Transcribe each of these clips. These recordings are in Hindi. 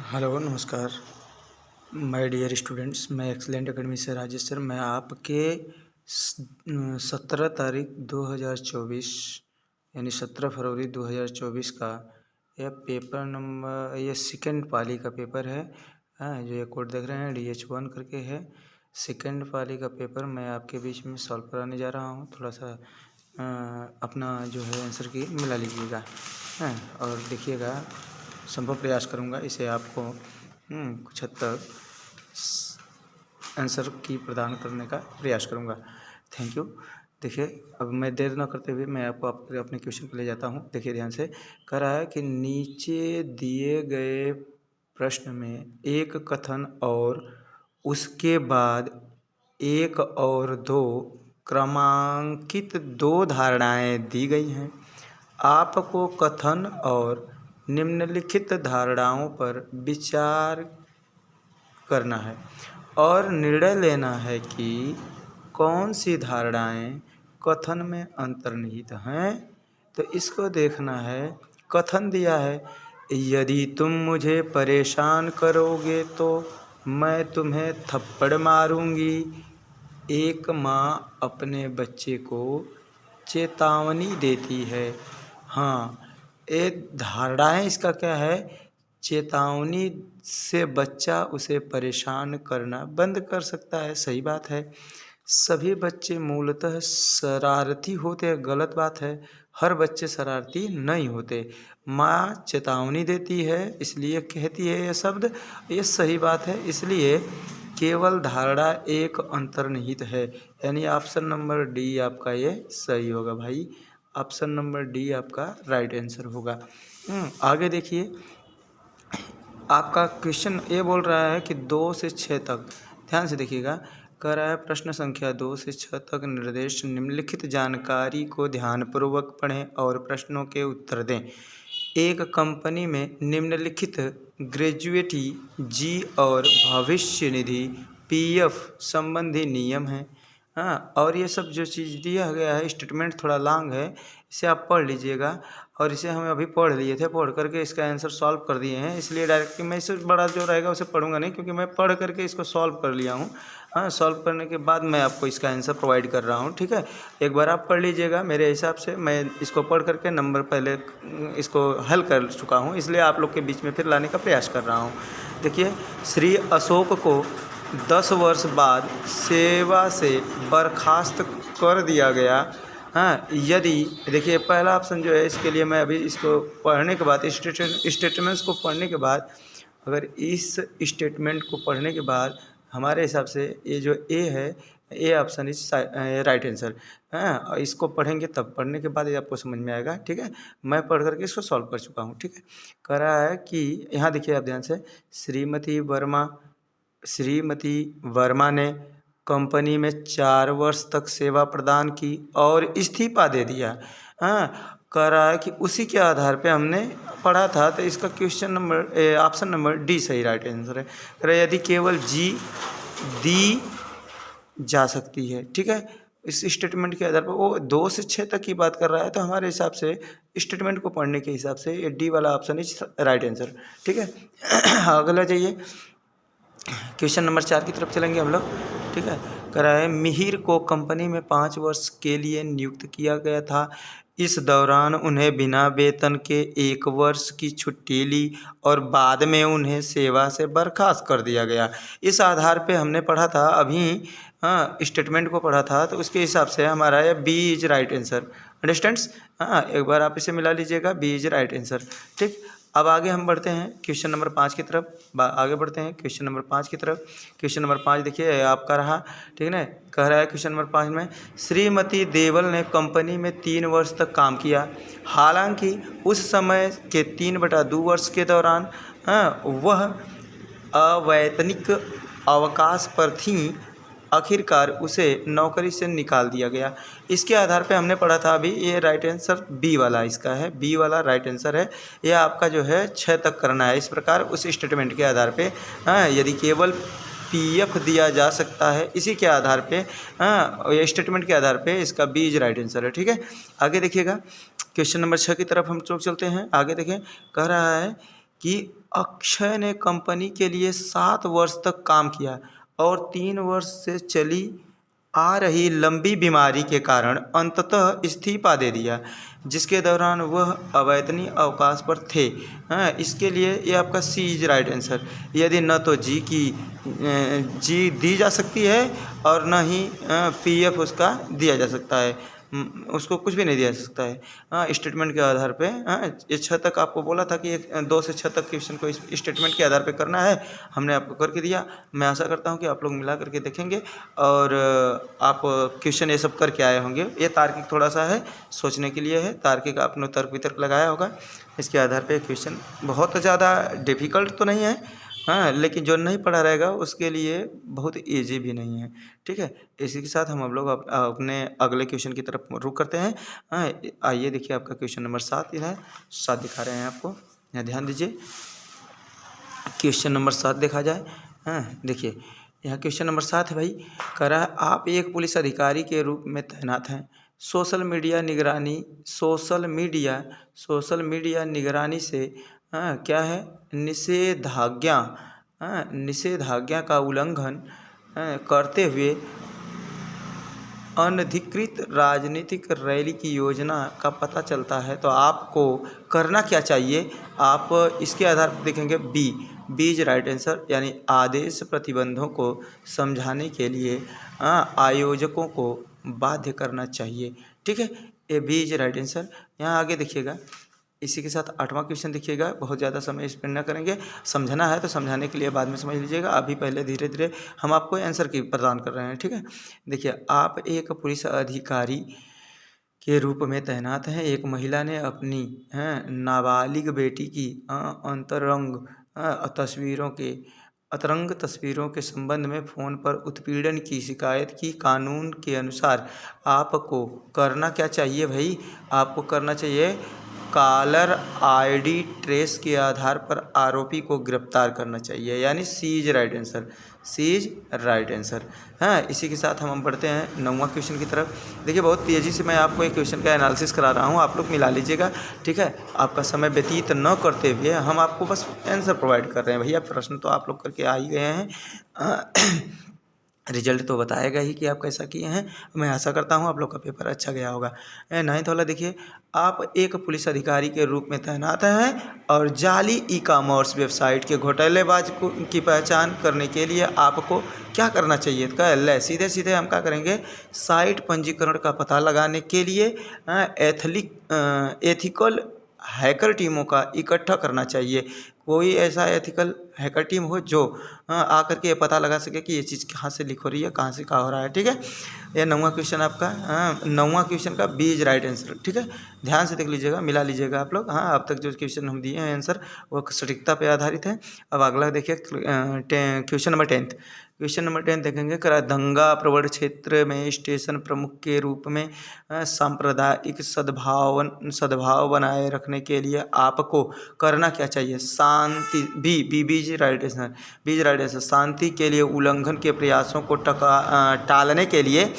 हेलो, नमस्कार। माय डियर स्टूडेंट्स, मैं एक्सीलेंट एकेडमी से राजेश सर। मैं आपके 17 तारीख 2024 यानी 17 फरवरी 2024 का यह पेपर नंबर, ये सेकेंड पाली का पेपर है। जो ये कोड देख रहे हैं DH1 करके है। सेकेंड पाली का पेपर मैं आपके बीच में सॉल्व कराने जा रहा हूँ। थोड़ा सा अपना जो है आंसर की मिला लीजिएगा और देखिएगा। संभव प्रयास करूँगा इसे आपको कुछ हद तक आंसर की प्रदान करने का प्रयास करूँगा। Thank you. देखिए, अब मैं देर न करते हुए मैं आपको अपने क्वेश्चन पर ले जाता हूँ। देखिए ध्यान से। कह रहा है कि नीचे दिए गए प्रश्न में एक कथन और उसके बाद एक और दो क्रमांकित दो धारणाएं दी गई हैं। आपको कथन और निम्नलिखित धारणाओं पर विचार करना है और निर्णय लेना है कि कौन सी धारणाएं कथन में अंतर्निहित हैं। तो इसको देखना है। कथन दिया है, यदि तुम मुझे परेशान करोगे तो मैं तुम्हें थप्पड़ मारूंगी। एक माँ अपने बच्चे को चेतावनी देती है। हाँ, ये धारणाएं इसका क्या है? चेतावनी से बच्चा उसे परेशान करना बंद कर सकता है। सही बात है। सभी बच्चे मूलतः शरारती होते हैं, गलत बात है। हर बच्चे शरारती नहीं होते। माँ चेतावनी देती है इसलिए कहती है ये शब्द, ये सही बात है। इसलिए केवल धारणा एक अंतर्निहित है, यानी ऑप्शन नंबर डी आपका ये सही होगा भाई। ऑप्शन नंबर डी आपका राइट आंसर होगा। आगे देखिए, आपका क्वेश्चन ये बोल रहा है कि 2 से 6 तक, ध्यान से देखिएगा। कह रहा है प्रश्न संख्या 2 से 6 तक निर्देश निम्नलिखित जानकारी को ध्यानपूर्वक पढ़ें और प्रश्नों के उत्तर दें। एक कंपनी में निम्नलिखित ग्रेजुएटी जी और भविष्य निधि PF संबंधी नियम हैं। और ये सब जो चीज़ दिया गया है, स्टेटमेंट थोड़ा लॉन्ग है, इसे आप पढ़ लीजिएगा। और इसे हम अभी पढ़ लिए थे, पढ़ करके इसका आंसर सॉल्व कर दिए हैं। इसलिए डायरेक्टली मैं इससे बड़ा जो रहेगा उसे पढ़ूंगा नहीं, क्योंकि मैं पढ़ करके इसको सॉल्व कर लिया हूँ। सॉल्व करने के बाद मैं आपको इसका आंसर प्रोवाइड कर रहा हूँ। ठीक है, एक बार आप पढ़ लीजिएगा। मेरे हिसाब से मैं इसको पढ़ करके नंबर पहले इसको हल कर चुका हूँ, इसलिए आप लोग के बीच में फिर लाने का प्रयास कर रहा हूँ। देखिए, श्री अशोक को 10 वर्ष बाद सेवा से बर्खास्त कर दिया गया। यदि देखिए पहला ऑप्शन जो है, इसके लिए मैं अभी इसको पढ़ने के बाद, स्टेटमेंट्स को पढ़ने के बाद, अगर इस स्टेटमेंट को पढ़ने के बाद हमारे हिसाब से ये जो ए है, A option is right answer. इसको पढ़ेंगे तब, पढ़ने के बाद ये आपको समझ में आएगा। ठीक है, मैं पढ़ करके इसको सॉल्व कर चुका हूँ। ठीक है, कह रहा है कि यहाँ देखिए आप ध्यान से, श्रीमती वर्मा ने कंपनी में 4 वर्ष तक सेवा प्रदान की और इस्तीफा दे दिया। कह रहा है कि उसी के आधार पे हमने पढ़ा था, तो इसका question number option number D सही राइट आंसर है। कह रहा है यदि केवल जी दी जा सकती है। ठीक है, इस स्टेटमेंट के आधार पर वो 2 से 6 तक की बात कर रहा है, तो हमारे हिसाब से स्टेटमेंट को पढ़ने के हिसाब से ये डी वाला ऑप्शन इज राइट आंसर। ठीक है, अगला जाइए, क्वेश्चन नंबर 4 की तरफ चलेंगे हम लोग। ठीक है, कह रहा है मिहिर को कंपनी में 5 वर्ष के लिए नियुक्त किया गया था। इस दौरान उन्हें बिना वेतन के 1 वर्ष की छुट्टी ली और बाद में उन्हें सेवा से बर्खास्त कर दिया गया। इस आधार पे हमने पढ़ा था अभी, स्टेटमेंट को पढ़ा था, तो उसके हिसाब से हमारा ये B is right answer. Understands? एक बार आप इसे मिला लीजिएगा, बी इज राइट आंसर। ठीक, अब आगे हम बढ़ते हैं क्वेश्चन नंबर 5 की तरफ। आगे बढ़ते हैं क्वेश्चन नंबर 5 की तरफ। क्वेश्चन नंबर 5 देखिए आपका रहा। ठीक है ना, कह रहा है क्वेश्चन नंबर 5 में, श्रीमती देवल ने कंपनी में 3 वर्ष तक काम किया। हालांकि उस समय के 3/2 वर्ष के दौरान वह अवैतनिक अवकाश पर थीं। आखिरकार उसे नौकरी से निकाल दिया गया। इसके आधार पे हमने पढ़ा था अभी, ये राइट आंसर बी वाला इसका है, बी वाला राइट आंसर है। यह आपका जो है 6 तक करना है। इस प्रकार उस स्टेटमेंट के आधार पे, यदि केवल पीएफ दिया जा सकता है। इसी के आधार पे ये स्टेटमेंट के आधार पे इसका बी इज राइट आंसर है। ठीक है, आगे देखिएगा क्वेश्चन नंबर 6 की तरफ हम लोग चलते हैं। आगे देखें, कह रहा है कि अक्षय ने कंपनी के लिए 7 वर्ष तक काम किया और 3 वर्ष से चली आ रही लंबी बीमारी के कारण अंततः इस्तीफा दे दिया, जिसके दौरान वह अवैतनिक अवकाश पर थे। इसके लिए ये आपका सी इज राइट आंसर। यदि न तो जी दी जा सकती है और न ही पीएफ उसका दिया जा सकता है, उसको कुछ भी नहीं दिया जा सकता है स्टेटमेंट के आधार पे। ये 6 तक आपको बोला था कि 2 से 6 तक क्वेश्चन को इस स्टेटमेंट के आधार पे करना है, हमने आपको करके दिया। मैं आशा करता हूँ कि आप लोग मिला करके देखेंगे और आप क्वेश्चन ये सब करके आए होंगे। ये तार्किक थोड़ा सा है, सोचने के लिए है, तार्किक आपने तर्क वितर्क लगाया होगा, इसके आधार पे क्वेश्चन बहुत ज़्यादा डिफ़िकल्ट तो नहीं है, लेकिन जो नहीं पढ़ा रहेगा उसके लिए बहुत ईजी भी नहीं है। ठीक है, इसी के साथ हम लोग अपने अगले क्वेश्चन की तरफ रुख करते हैं। आइए देखिए आपका क्वेश्चन नंबर 7 है, 7 दिखा रहे हैं आपको, यहाँ ध्यान दीजिए। क्वेश्चन नंबर 7 देखा जाए। देखिए यहाँ क्वेश्चन नंबर 7 है भाई, कह रहा है आप एक पुलिस अधिकारी के रूप में तैनात हैं। सोशल मीडिया निगरानी से क्या है, निषेधाज्ञा का उल्लंघन करते हुए अनधिकृत राजनीतिक रैली की योजना का पता चलता है, तो आपको करना क्या चाहिए। आप इसके आधार पर देखेंगे बी इज राइट आंसर, यानी आदेश प्रतिबंधों को समझाने के लिए आयोजकों को बाध्य करना चाहिए। ठीक है, ये बी इज राइट आंसर। यहाँ आगे देखिएगा, इसी के साथ 8वां क्वेश्चन देखिएगा, बहुत ज़्यादा समय स्पेंड ना करेंगे, समझना है तो समझाने के लिए बाद में समझ लीजिएगा, अभी पहले धीरे धीरे हम आपको आंसर की प्रदान कर रहे हैं। ठीक है, देखिए आप एक पुलिस अधिकारी के रूप में तैनात हैं। एक महिला ने अपनी नाबालिग बेटी की अतरंग तस्वीरों के संबंध में फ़ोन पर उत्पीड़न की शिकायत की। कानून के अनुसार आपको करना क्या चाहिए भाई, आपको करना चाहिए कॉलर आईडी ट्रेस के आधार पर आरोपी को गिरफ्तार करना चाहिए, यानी C is right answer, C is right answer. इसी के साथ हम बढ़ते हैं 9वां क्वेश्चन की तरफ। देखिए बहुत तेज़ी से मैं आपको एक क्वेश्चन का एनालिसिस करा रहा हूँ, आप लोग मिला लीजिएगा। ठीक है, आपका समय व्यतीत न करते हुए हम आपको बस आंसर प्रोवाइड कर रहे हैं। भैया प्रश्न तो आप लोग करके आ ही गए हैं, रिजल्ट तो बताएगा ही कि आप कैसा किए हैं। मैं आशा करता हूं आप लोग का पेपर अच्छा गया होगा। 9वां वाला देखिए, आप एक पुलिस अधिकारी के रूप में तैनात हैं और जाली ई-कॉमर्स वेबसाइट के घोटालेबाज की पहचान करने के लिए आपको क्या करना चाहिए। तो सीधे सीधे हम क्या करेंगे, साइट पंजीकरण का पता लगाने के लिए एथिकल हैकर टीमों का इकट्ठा करना चाहिए। कोई ऐसा एथिकल हैकर टीम हो जो आकर के ये पता लगा सके कि ये चीज़ कहाँ से लीक हो रही है, कहाँ से क्या हो रहा है। ठीक है, ये 9वां क्वेश्चन आपका 9वां क्वेश्चन का बी इज राइट आंसर। ठीक है, ध्यान से देख लीजिएगा, मिला लीजिएगा आप लोग। अब तक जो क्वेश्चन हम दिए हैं आंसर वो सटीकता पे आधारित है। अब अगला देखिए क्वेश्चन नंबर 10। क्वेश्चन नंबर 10 देखेंगे, दंगा प्रवण क्षेत्र में स्टेशन प्रमुख के रूप में सांप्रदायिक सद्भाव बनाए रखने के लिए आपको करना क्या चाहिए। शांति बीज राइट आंसर, शांति के लिए उल्लंघन के प्रयासों को टालने के लिए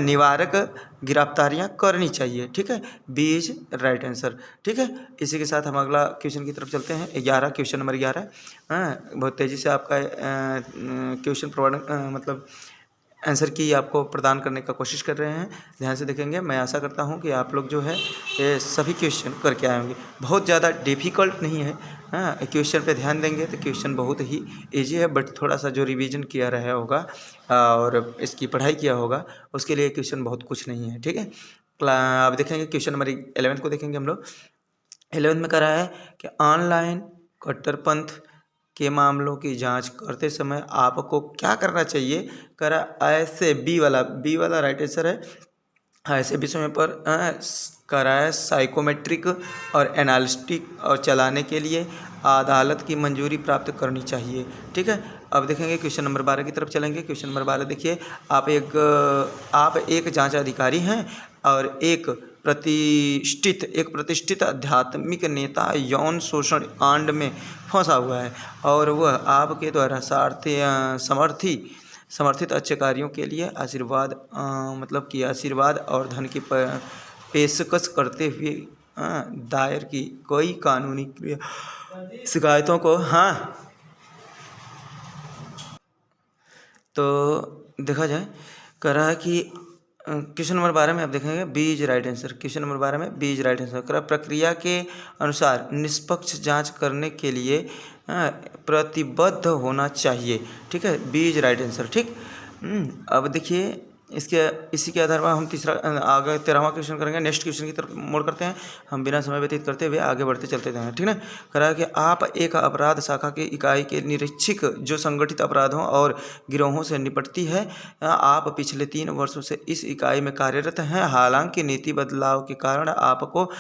निवारक गिरफ्तारियां करनी चाहिए। ठीक है, बीज राइट आंसर। ठीक है, इसी के साथ हम अगला क्वेश्चन की तरफ चलते हैं। Question number 11। बहुत तेज़ी से आपका क्वेश्चन मतलब आंसर की आपको प्रदान करने का कोशिश कर रहे हैं, ध्यान से देखेंगे। मैं आशा करता हूं कि आप लोग जो है ये सभी क्वेश्चन करके आएंगे, बहुत ज़्यादा डिफ़िकल्ट नहीं है। क्वेश्चन पे ध्यान देंगे तो क्वेश्चन बहुत ही इजी है, बट थोड़ा सा जो रिवीजन किया रहा होगा और इसकी पढ़ाई किया होगा उसके लिए क्वेश्चन बहुत कुछ नहीं है। ठीक है, अब देखेंगे क्वेश्चन नंबर 11 को देखेंगे हम लोग। 11 में कह रहा है कि ऑनलाइन कट्टरपंथ के मामलों की जांच करते समय आपको क्या करना चाहिए। करा ऐसे बी वाला राइट आंसर है। ऐसे विषयों पर कराया साइकोमेट्रिक और एनालिस्टिक और चलाने के लिए अदालत की मंजूरी प्राप्त करनी चाहिए। ठीक है, अब देखेंगे क्वेश्चन नंबर 12 की तरफ चलेंगे। क्वेश्चन नंबर 12 देखिए, आप एक जांच अधिकारी हैं और एक एक प्रतिष्ठित आध्यात्मिक नेता यौन शोषण कांड में फंसा हुआ है और वह आपके द्वारा समर्थित अच्छे कार्यों के लिए मतलब कि आशीर्वाद और धन की पेशकश करते हुए दायर की कोई कानूनी शिकायतों को तो देखा जाए कह रहा है कि क्वेश्चन नंबर 12 में आप देखेंगे B is right answer. Question number 12 में बी इज राइट आंसर। कह रहा प्रक्रिया के अनुसार निष्पक्ष जांच करने के लिए प्रतिबद्ध होना चाहिए। ठीक है, बी इज राइट आंसर। ठीक, अब देखिए इसी के आधार पर हम आगे 13वां क्वेश्चन करेंगे। नेक्स्ट क्वेश्चन की तरफ मोड़ करते हैं हम बिना समय व्यतीत करते हुए आगे बढ़ते चलते हैं। ठीक है, कह रहा है कि आप एक अपराध शाखा की इकाई के निरीक्षक जो संगठित अपराधों और गिरोहों से निपटती है। आप पिछले 3 वर्षों से इस इकाई में कार्यरत हैं। हालांकि नीति बदलाव के कारण आपको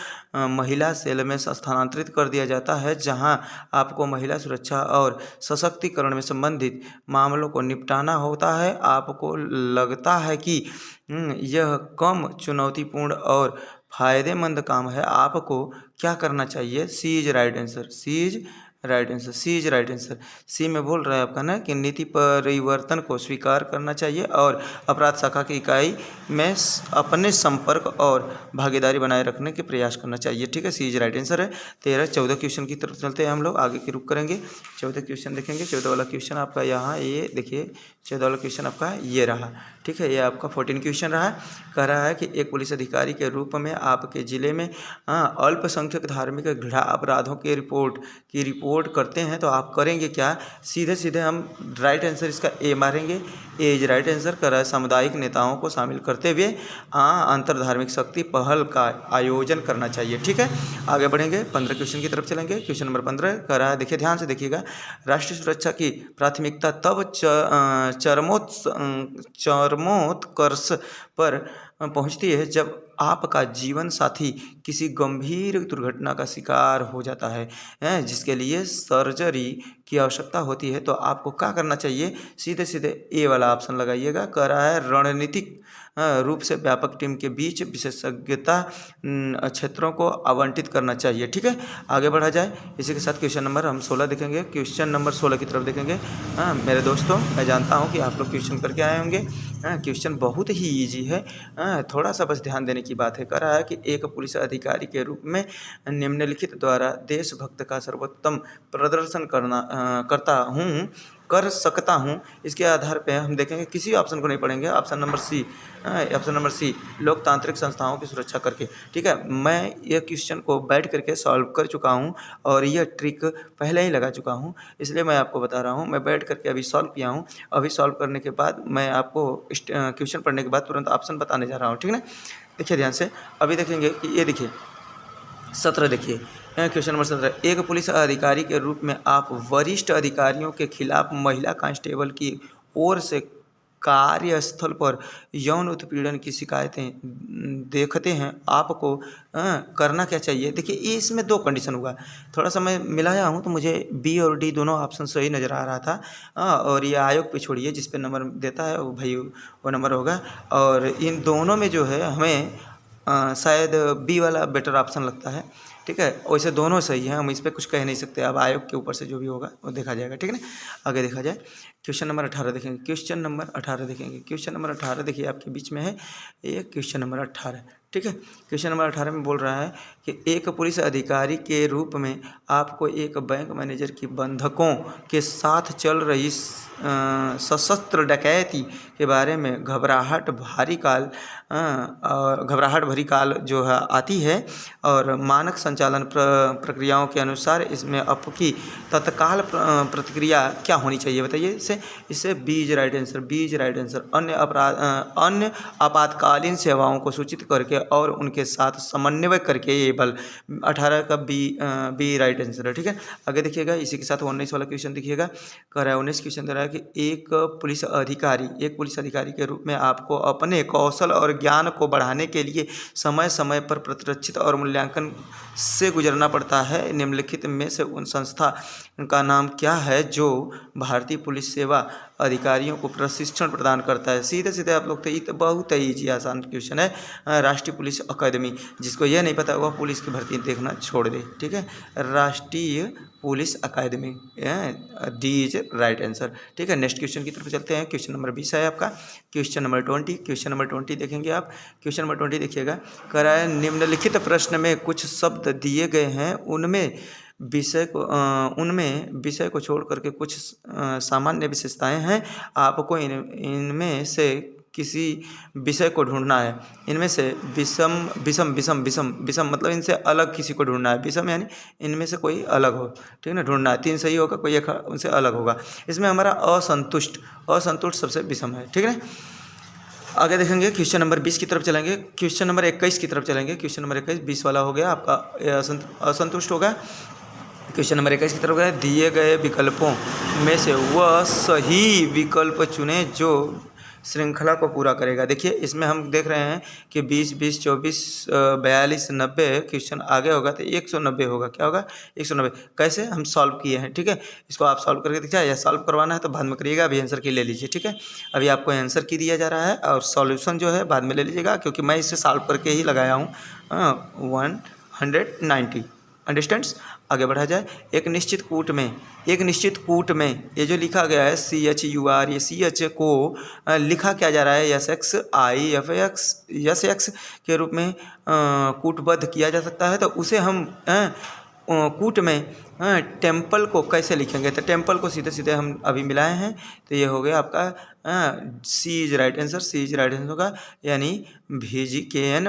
महिला सेल में स्थानांतरित कर दिया जाता है, जहां आपको महिला सुरक्षा और सशक्तिकरण में संबंधित मामलों को निपटाना होता है। आपको लगता है कि यह कम चुनौतीपूर्ण और फायदेमंद काम है। आपको क्या करना चाहिए? C is right answer. C is right answer. C is right answer. C में बोल रहा है आपका ना कि नीति परिवर्तन को स्वीकार करना चाहिए और अपराध शाखा की इकाई में अपने संपर्क और भागीदारी बनाए रखने के प्रयास करना चाहिए। ठीक है, सी इज राइट आंसर है। 14 क्वेश्चन की तरफ चलते हैं हम लोग, आगे की रुक करेंगे। 14 क्वेश्चन देखेंगे। 14 वाला क्वेश्चन आपका यहाँ ये देखिए, 14 वाला क्वेश्चन आपका ये रहा। ठीक है, ये आपका 14 क्वेश्चन रहा। कह रहा है कि एक पुलिस अधिकारी के रूप में आपके ज़िले में अल्पसंख्यक धार्मिक घृणा अपराधों की रिपोर्ट करते हैं तो आप करेंगे क्या? सीधे सीधे हम राइट आंसर इसका ए मारेंगे। ए इज राइट आंसर। कर रहा है सामुदायिक नेताओं को शामिल करते हुए अंतर्धार्मिक शक्ति पहल का आयोजन करना चाहिए। ठीक है, आगे बढ़ेंगे 15 क्वेश्चन की तरफ चलेंगे। क्वेश्चन नंबर 15 कह रहा है, देखिए ध्यान से देखिएगा। राष्ट्रीय सुरक्षा की प्राथमिकता तब चरमोत्कर्ष पर पहुंचती है जब आपका जीवन साथी किसी गंभीर दुर्घटना का शिकार हो जाता है, जिसके लिए सर्जरी की आवश्यकता होती है। तो आपको क्या करना चाहिए? सीधे सीधे ए वाला ऑप्शन लगाइएगा। कह रहा है रणनीतिक रूप से व्यापक टीम के बीच विशेषज्ञता क्षेत्रों को आवंटित करना चाहिए। ठीक है, आगे बढ़ा जाए। इसी के साथ क्वेश्चन नंबर हम 16 देखेंगे। क्वेश्चन नंबर 16 की तरफ देखेंगे। मेरे दोस्तों, मैं जानता हूं कि आप लोग क्वेश्चन करके आए होंगे। क्वेश्चन बहुत ही ईजी है, थोड़ा सा बस ध्यान देने की बात है। कह रहा है कि एक पुलिस अधिकारी के रूप में निम्नलिखित द्वारा देशभक्त का सर्वोत्तम प्रदर्शन कर सकता हूँ। इसके आधार पे हम देखेंगे, किसी ऑप्शन को नहीं पढ़ेंगे। ऑप्शन नंबर सी लोकतांत्रिक संस्थाओं की सुरक्षा करके। ठीक है, मैं ये क्वेश्चन को बैठ करके सॉल्व कर चुका हूँ और यह ट्रिक पहले ही लगा चुका हूँ, इसलिए मैं आपको बता रहा हूँ। मैं बैठ करके अभी सॉल्व किया हूँ। अभी सॉल्व करने के बाद मैं आपको क्वेश्चन पढ़ने के बाद तुरंत ऑप्शन बताने जा रहा हूँ। ठीक है ना, देखिए ध्यान से। अभी देखेंगे कि ये देखिए 17 देखिए, क्वेश्चन नंबर 17। एक पुलिस अधिकारी के रूप में आप वरिष्ठ अधिकारियों के खिलाफ महिला कांस्टेबल की ओर से कार्यस्थल पर यौन उत्पीड़न की शिकायतें देखते हैं। आपको करना क्या चाहिए? देखिए, इसमें 2 कंडीशन हुआ। थोड़ा सा मैं मिलाया हूँ तो मुझे बी और डी दोनों ऑप्शन सही नज़र आ रहा था। और ये आयोग पे छोड़िए, जिस पे नंबर देता है वो भाई वो नंबर होगा। और इन दोनों में जो है हमें शायद बी वाला बेटर ऑप्शन लगता है। ठीक है, वैसे दोनों सही हैं, हम इस पर कुछ कह नहीं सकते। अब आयोग के ऊपर से जो भी होगा वो देखा जाएगा। ठीक है ना, आगे देखा जाए। क्वेश्चन नंबर 18 देखेंगे। क्वेश्चन नंबर 18 देखेंगे। क्वेश्चन नंबर 18 देखिए आपके बीच में है ये क्वेश्चन नंबर 18। ठीक है, क्वेश्चन नंबर 18 में बोल रहा है कि एक पुलिस अधिकारी के रूप में आपको एक बैंक मैनेजर की बंधकों के साथ चल रही सशस्त्र डकैती के बारे में घबराहट भरी काल जो है आती है और मानक संचालन प्रक्रियाओं के अनुसार इसमें आपकी तत्काल प्रतिक्रिया क्या होनी चाहिए? बताइए। इससे B is right answer. B is right answer. अन्य आपातकालीन सेवाओं को सूचित करके और उनके साथ समन्वय करके ये बल 18 का बी राइट आंसर है। ठीक है, आगे देखिएगा। इसी के साथ 19 वाला क्वेश्चन देखिएगा। कह रहा है 19 क्वेश्चन दे रहा है कि एक पुलिस अधिकारी के रूप में आपको अपने कौशल और ज्ञान को बढ़ाने के लिए समय समय पर प्रतिरक्षित और मूल्यांकन से गुजरना पड़ता है। निम्नलिखित में से उन संस्था का नाम क्या है जो भारतीय पुलिस सेवा अधिकारियों को प्रशिक्षण प्रदान करता है। सीधे सीधे आप लोग तो बहुत ही ईजी आसान क्वेश्चन है। राष्ट्रीय पुलिस अकादमी, जिसको यह नहीं पता वह पुलिस की भर्ती देखना छोड़ दे, ठीक है। राष्ट्रीय पुलिस अकादमी, डी इज राइट आंसर, ठीक है। नेक्स्ट क्वेश्चन की तरफ चलते हैं। क्वेश्चन नंबर 20 है आपका। क्वेश्चन नंबर 20, क्वेश्चन नंबर 20 देखेंगे आप। क्वेश्चन नंबर 20 देखिएगा, कह रहा है निम्नलिखित प्रश्न में कुछ शब्द दिए गए हैं, उनमें विषय को छोड़ करके कुछ सामान्य विशेषताएं हैं। आपको इनमें से किसी विषय को ढूंढना है। इनमें से विषम विषम विषम विषम विषम मतलब इनसे अलग किसी को ढूंढना है। विषम यानी इनमें से कोई अलग हो, ठीक है ना। ढूंढना है, 3 सही होगा, कोई एक उनसे अलग होगा। इसमें हमारा असंतुष्ट सबसे विषम है, ठीक है ना। आगे देखेंगे क्वेश्चन नंबर 20 की तरफ चलेंगे। क्वेश्चन नंबर 21 की तरफ चलेंगे। क्वेश्चन नंबर 21 20 वाला हो गया आपका, असंतुष्ट होगा। क्वेश्चन नंबर 21 की तरफ गए, दिए गए विकल्पों में से वह सही विकल्प चुने जो श्रृंखला को पूरा करेगा। देखिए इसमें हम देख रहे हैं कि 20 20 24 42 90 क्वेश्चन आगे होगा तो 190 होगा। क्या होगा? 190। कैसे हम सॉल्व किए हैं, ठीक है। इसको आप सॉल्व करके देखिए, या सॉल्व करवाना है तो बाद में करिएगा, अभी आंसर की ले लीजिए, ठीक है। अभी आपको आंसर की दिया जा रहा है और सॉल्यूशन जो है बाद में ले लीजिएगा, क्योंकि मैं इसे सॉल्व करके ही लगाया हूँ। 190 अंडरस्टैंड्स। आगे बढ़ा जाए। एक निश्चित कूट में ये जो लिखा गया है CHUR, ये CH को लिखा क्या जा रहा है? SX के रूप में कूटबद्ध किया जा सकता है। तो उसे हम कूट में टेम्पल को कैसे लिखेंगे? तो टेम्पल को सीधे सीधे हम अभी मिलाए हैं, तो ये हो गया आपका C is right answer. C is right answer होगा, यानी VGKN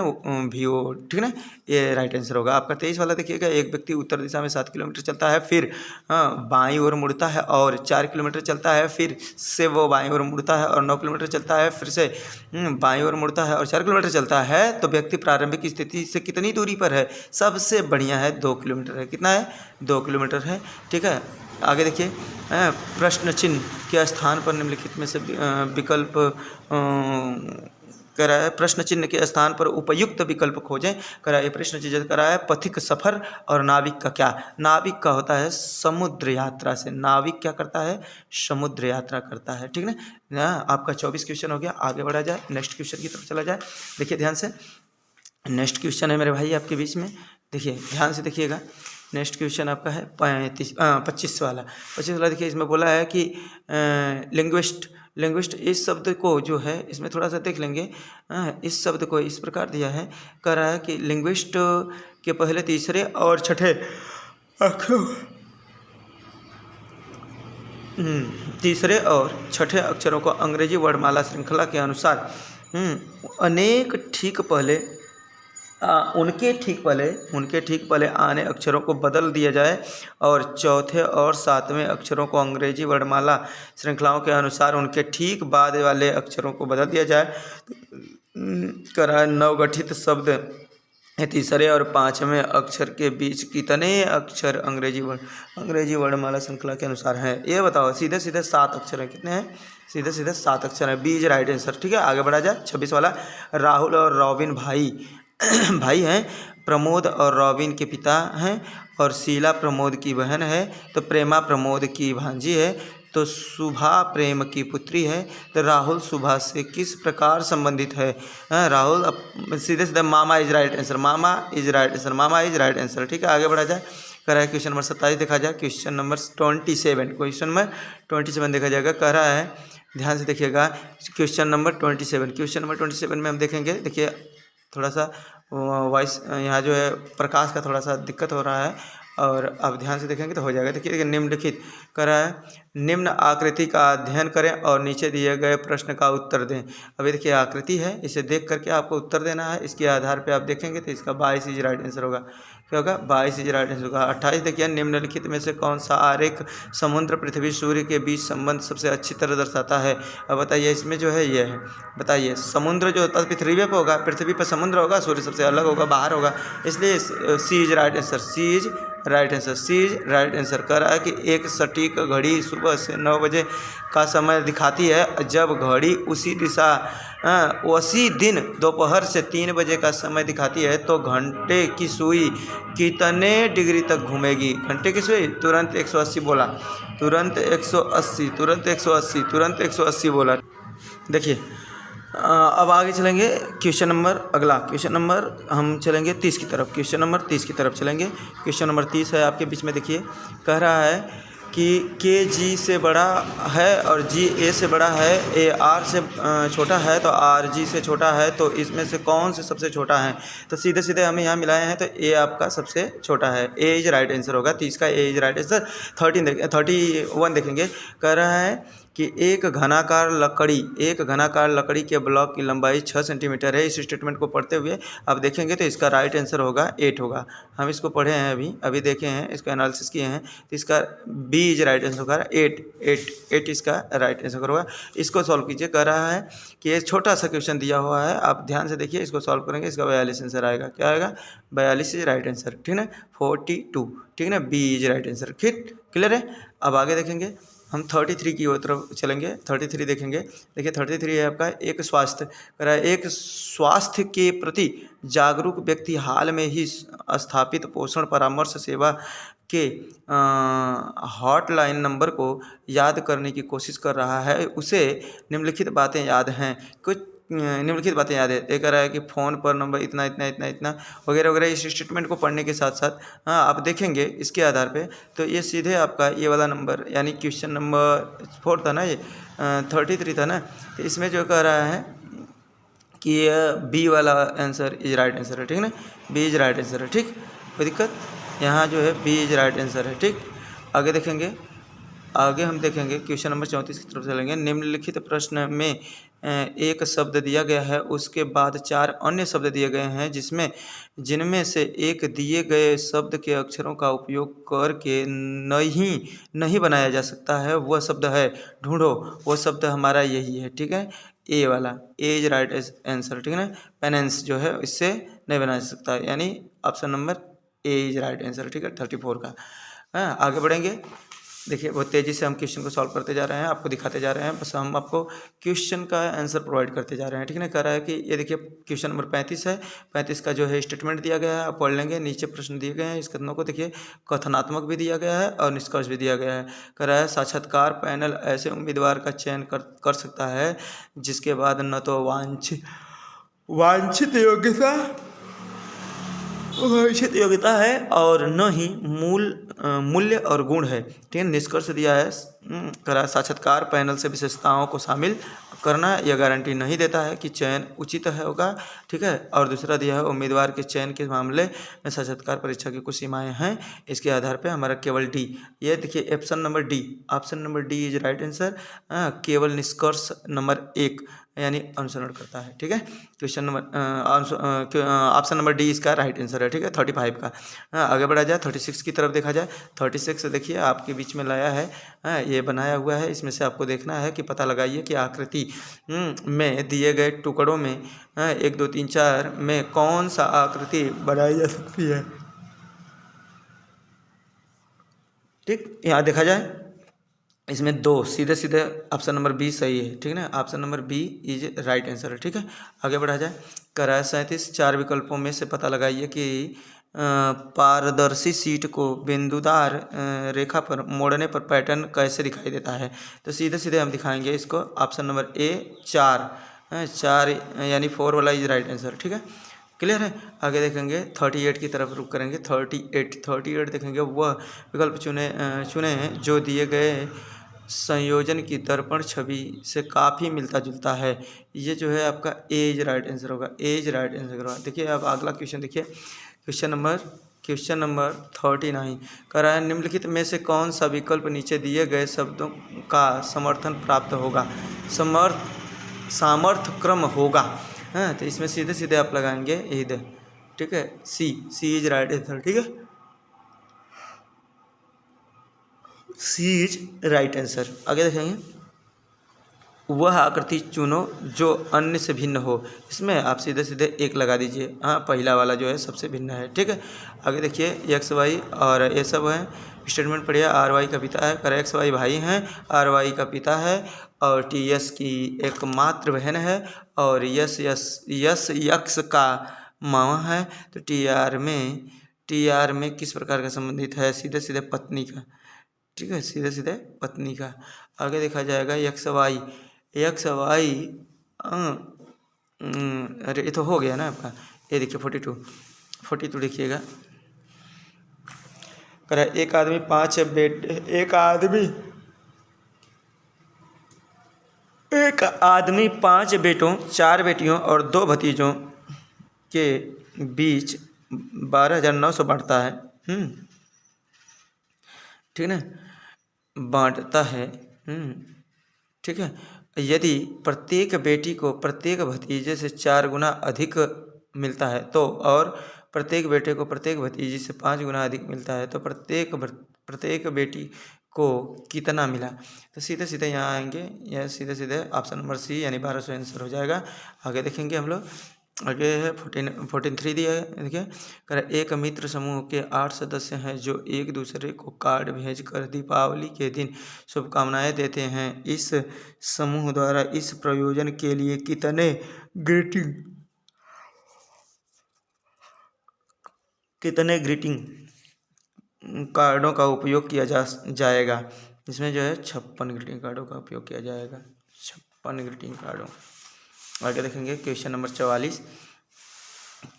ठीक ना, ये राइट आंसर होगा आपका। 23 वाला देखिएगा, एक व्यक्ति उत्तर दिशा में 7 किलोमीटर चलता है, फिर बाईं ओर मुड़ता है और 4 किलोमीटर चलता है, फिर से वो बाईं ओर मुड़ता है और 9 किलोमीटर चलता है, फिर से बाईं ओर मुड़ता है और 4 किलोमीटर चलता है। तो व्यक्ति प्रारंभिक स्थिति से कितनी दूरी पर है? सबसे बढ़िया है 2 किलोमीटर है। कितना है? 2 किलोमीटर है, ठीक है। आगे देखिए, प्रश्न चिन्ह के स्थान पर निम्नलिखित में से विकल्प कह रहा है, प्रश्न चिन्ह के स्थान पर उपयुक्त विकल्प खोजें। कह रहा है प्रश्न चिन्ह कह रहा है पथिक सफर और नाविक का क्या? नाविक का होता है समुद्र यात्रा से। नाविक क्या करता है? समुद्र यात्रा करता है, ठीक ना। आपका 24 क्वेश्चन हो गया। आगे बढ़ा जाए, नेक्स्ट क्वेश्चन की तरफ चला जाए। देखिए ध्यान से, नेक्स्ट क्वेश्चन है मेरे भाई आपके बीच में, देखिए ध्यान से देखिएगा। नेक्स्ट क्वेश्चन आपका है 25 वाला। देखिए, इसमें बोला है कि लिंग्विस्ट इस शब्द को जो है, इसमें थोड़ा सा देख लेंगे। इस शब्द को इस प्रकार दिया है, कह रहा है कि लिंग्विस्ट के पहले, तीसरे और छठे अक्षरों को अंग्रेजी वर्णमाला श्रृंखला के अनुसार उनके ठीक पहले आने अक्षरों को बदल दिया जाए और चौथे और सातवें अक्षरों को अंग्रेजी वर्णमाला श्रृंखलाओं के अनुसार उनके ठीक बाद वाले अक्षरों को बदल दिया जाए। करा नवगठित शब्द तीसरे और पाँचवें अक्षर के बीच कितने अक्षर अंग्रेजी वर्णमाला श्रृंखला के अनुसार हैं? ये बताओ। सीधे 7 अक्षर हैं। कितने हैं? सीधे 7 अक्षर हैं। बी इज राइट आंसर, ठीक है। आगे बढ़ा जाए। 26 वाला, राहुल और रॉबिन भाई हैं। प्रमोद और रॉबिन के पिता हैं और शीला प्रमोद की बहन है। तो प्रेमा प्रमोद की भांजी है। तो शुभा प्रेम की पुत्री है। तो राहुल शुभा से किस प्रकार संबंधित है? राहुल सीधे मामा इज राइट आंसर। मामा इज राइट आंसर, ठीक है। आगे बढ़ा जाए। कह रहा है क्वेश्चन नंबर 27 देखा जाए। क्वेश्चन नंबर 27 देखा जाएगा। कह रहा है, ध्यान से देखिएगा, क्वेश्चन नंबर 27 में हम देखेंगे। देखिए थोड़ा सा वॉइस यहाँ जो है प्रकाश का थोड़ा सा दिक्कत हो रहा है, और अब ध्यान से देखेंगे तो हो जाएगा। देखिए निम्नलिखित कर रहा है, निम्न आकृति का अध्ययन करें और नीचे दिए गए प्रश्न का उत्तर दें। अभी देखिए आकृति है, इसे देख करके आपको उत्तर देना है। इसके आधार पे आप देखेंगे तो इसका 22 इज राइट आंसर होगा। क्या होगा? 22 इज राइट आंसर होगा। 28 देखिए, निम्नलिखित में से कौन सा आरेख समुद्र पृथ्वी सूर्य के बीच संबंध सबसे अच्छी तरह दर्शाता है? अब बताइए, इसमें जो है ये है, बताइए। समुद्र जो होता है पृथ्वी पे होगा, पृथ्वी पर समुद्र होगा, सूर्य सबसे अलग होगा, बाहर होगा, इसलिए C is right answer. C is right answer, C is right answer. कह रहा है कि एक सटीक घड़ी सुबह से 9 बजे का समय दिखाती है, जब घड़ी उसी दिन दोपहर से 3 बजे का समय दिखाती है तो घंटे की सुई कितने डिग्री तक घूमेगी। घंटे की सुई तुरंत 180 बोला, तुरंत 180, तुरंत 180, तुरंत 180 बोला। देखिए अब आगे चलेंगे क्वेश्चन नंबर, अगला क्वेश्चन नंबर हम चलेंगे 30 की तरफ। क्वेश्चन नंबर 30 की तरफ चलेंगे। क्वेश्चन नंबर 30 है आपके बीच में। देखिए कह रहा है कि के जी से बड़ा है और जी ए से बड़ा है, ए आर से छोटा है तो आर जी से छोटा है, तो इसमें से कौन से सबसे छोटा है। तो सीधे सीधे हमें यहाँ मिलाए हैं तो ए आपका सबसे छोटा है, ए इज राइट आंसर होगा। 30 का ए इज राइट आंसर। 31 देखेंगे। कह रहा है कि एक घनाकार लकड़ी के ब्लॉक की लंबाई 6 सेंटीमीटर है। इस स्टेटमेंट को पढ़ते हुए आप देखेंगे तो इसका राइट आंसर होगा 8 होगा। हम इसको पढ़े हैं, अभी देखे हैं, इसका एनालिसिस किए हैं, तो इसका बी इज राइट आंसर होगा 8 इसका राइट आंसर होगा। इसको सॉल्व कीजिए। कह रहा है कि एक छोटा सा क्वेश्चन दिया हुआ है, आप ध्यान से देखिए, इसको सॉल्व करेंगे, इसका 42 आंसर आएगा। क्या आएगा? 42 इज राइट आंसर, ठीक है। 42, ठीक है ना, बी इज राइट आंसर। ठीक, क्लियर है। अब आगे देखेंगे हम 33 की तरफ चलेंगे। 33 देखेंगे। देखिए 33 है आपका एक स्वास्थ्य के प्रति जागरूक व्यक्ति हाल में ही स्थापित पोषण परामर्श सेवा के हॉटलाइन नंबर को याद करने की कोशिश कर रहा है। उसे निम्नलिखित बातें याद हैं। कुछ निम्नलिखित बातें याद है। ये कह रहा है कि फ़ोन पर नंबर इतना इतना इतना इतना वगैरह वगैरह। इस स्टेटमेंट को पढ़ने के साथ साथ आप देखेंगे इसके आधार पे, तो ये सीधे आपका ये वाला नंबर यानी क्वेश्चन नंबर 4 था ना, ये 33 था ना, तो इसमें जो कह रहा है कि ये बी वाला आंसर इज राइट आंसर है, ठीक है ना, बी इज राइट आंसर है। ठीक, कोई दिक्कत? यहाँ जो है बी इज राइट आंसर है। ठीक, आगे देखेंगे। आगे हम देखेंगे क्वेश्चन नंबर 34 की तरफ चलेंगे। निम्नलिखित प्रश्न में एक शब्द दिया गया है, उसके बाद 4 अन्य शब्द दिए गए हैं, जिनमें से एक दिए गए शब्द के अक्षरों का उपयोग करके नहीं बनाया जा सकता है। वह शब्द है, ढूंढो। वह शब्द हमारा यही है, ठीक है, ए वाला, ए इज राइट आंसर, ठीक है ना। पेनेंस जो है इससे नहीं बनाया जा सकता, यानी option number A is right answer, ठीक है, 34 का। हाँ, आगे बढ़ेंगे। देखिए बहुत तेज़ी से हम क्वेश्चन को सॉल्व करते जा रहे हैं, आपको दिखाते जा रहे हैं, बस हम आपको क्वेश्चन का आंसर प्रोवाइड करते जा रहे हैं, ठीक है ना। कह रहा है कि ये देखिए क्वेश्चन नंबर 35 है। 35 का जो है स्टेटमेंट दिया गया है, आप पढ़ लेंगे। नीचे प्रश्न दिए गए हैं, इस कथनों को देखिए, कथनात्मक भी दिया गया है और निष्कर्ष भी दिया गया है। कह रहा है साक्षात्कार पैनल ऐसे उम्मीदवार का चयन कर सकता है जिसके बाद न तो वांछित योग्यता है और न ही मूल्य और गुण है, ठीक है। निष्कर्ष दिया है, करा साक्षात्कार पैनल से विशेषताओं को शामिल करना यह गारंटी नहीं देता है कि चयन उचित है होगा, ठीक है। और दूसरा दिया है उम्मीदवार के चयन के मामले में साक्षात्कार परीक्षा की कुछ सीमाएं हैं, इसके आधार पर हमारा केवल डी, ये देखिए option number D is right answer. केवल निष्कर्ष नंबर 1 यानी अनुसरण करता है, ठीक है। Question number option number D इसका राइट आंसर है, ठीक है, 35 का। आगे बढ़ा जाए 36 की तरफ देखा जाए। 36 देखिए आपके बीच में लाया है, ये बनाया हुआ है, इसमें से आपको देखना है कि पता लगाइए कि आकृति में दिए गए टुकड़ों में 1 2 3 4 में कौन सा आकृति बनाई जा सकती है। ठीक, यहाँ देखा जाए इसमें 2 सीधे ऑप्शन नंबर बी सही है, ठीक है ना, option number B is right answer है, ठीक है। आगे बढ़ा जाए। करा 37 4 विकल्पों में से पता लगाइए कि पारदर्शी शीट को बिंदुदार रेखा पर मोड़ने पर पैटर्न कैसे दिखाई देता है। तो सीधे हम दिखाएंगे इसको, ऑप्शन नंबर ए 4 यानी 4 वाला इज राइट आंसर, ठीक है, क्लियर है। आगे देखेंगे 38 की तरफ रुक करेंगे। 38 देखेंगे, वह विकल्प चुने जो दिए गए संयोजन की दर्पण छवि से काफ़ी मिलता जुलता है। ये जो है आपका ए इज राइट आंसर होगा, ए इज राइट आंसर होगा। देखिए अब अगला क्वेश्चन देखिए, क्वेश्चन नंबर 39 कह रहा है निम्नलिखित में से कौन सा विकल्प नीचे दिए गए शब्दों का समर्थन प्राप्त होगा, सामर्थ्य क्रम होगा। हाँ, तो इसमें सीधे आप लगाएंगे ईद, ठीक है, सी इज राइट आंसर, ठीक है, सी इज राइट आंसर। आगे देखेंगे वह आकृति चुनो जो अन्य से भिन्न हो। इसमें आप सीधे सीधे एक लगा दीजिए। हाँ, पहला वाला जो है सबसे भिन्न है। ठीक है, आगे देखिए एक्स वाई और ये सब है। स्टेटमेंट पढ़िए। आर वाई का पिता है, कर एक्स वाई भाई हैं, आर वाई का पिता है और टी एस की एकमात्र बहन है और यस यक्स का मामा है। तो टी आर में किस प्रकार का संबंधित है? सीधे सीधे पत्नी का। ठीक है, सीधे सीधे पत्नी का। आगे देखा जाएगा एक्स वाई अरे ये तो हो गया ना आपका। ये देखिए 42 देखिएगा। कह रहा है एक आदमी 5 बेटे, एक आदमी 5 बेटों, 4 बेटियों और 2 भतीजों के बीच 12,900 बांटता है। ठीक है ना, बांटता है। ठीक है, यदि प्रत्येक बेटी को प्रत्येक भतीजे से 4 गुना अधिक मिलता है तो, और प्रत्येक बेटे को प्रत्येक भतीजी से 5 गुना अधिक मिलता है तो प्रत्येक बेटी को कितना मिला? तो सीधे सीधे यहाँ आएंगे, यह सीधे सीधे ऑप्शन नंबर सी यानी 1200 आंसर हो जाएगा। आगे देखेंगे हम लोग। आगे है 14.3 दिया है। देखिए, कर एक मित्र समूह के 8 सदस्य हैं जो एक दूसरे को कार्ड भेजकर दीपावली के दिन शुभकामनाएं देते हैं। इस समूह द्वारा इस प्रयोजन के लिए कितने ग्रीटिंग कार्डों का उपयोग किया जाएगा? इसमें जो है 56 ग्रीटिंग कार्डों का उपयोग किया जाएगा। 56 ग्रीटिंग कार्डों। आगे देखेंगे question number 44,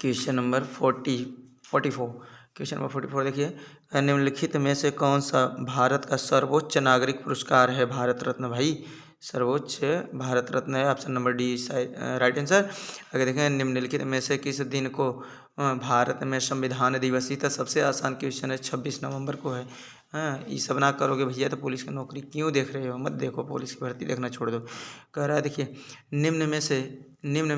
question number 44। Question number 44 देखिए, निम्नलिखित में से कौन सा भारत का सर्वोच्च नागरिक पुरस्कार है? भारत रत्न भाई, सर्वोच्च भारत रत्न है। Option number D right answer. आगे देखें, निम्नलिखित में से किस दिन को भारत में संविधान दिवस? ये तो सबसे आसान क्वेश्चन है, 26 नवंबर को है। हाँ, ये सब ना करोगे भैया तो पुलिस की नौकरी क्यों देख रहे हो? मत देखो, पुलिस की भर्ती देखना छोड़ दो। कह रहा है देखिए, निम्न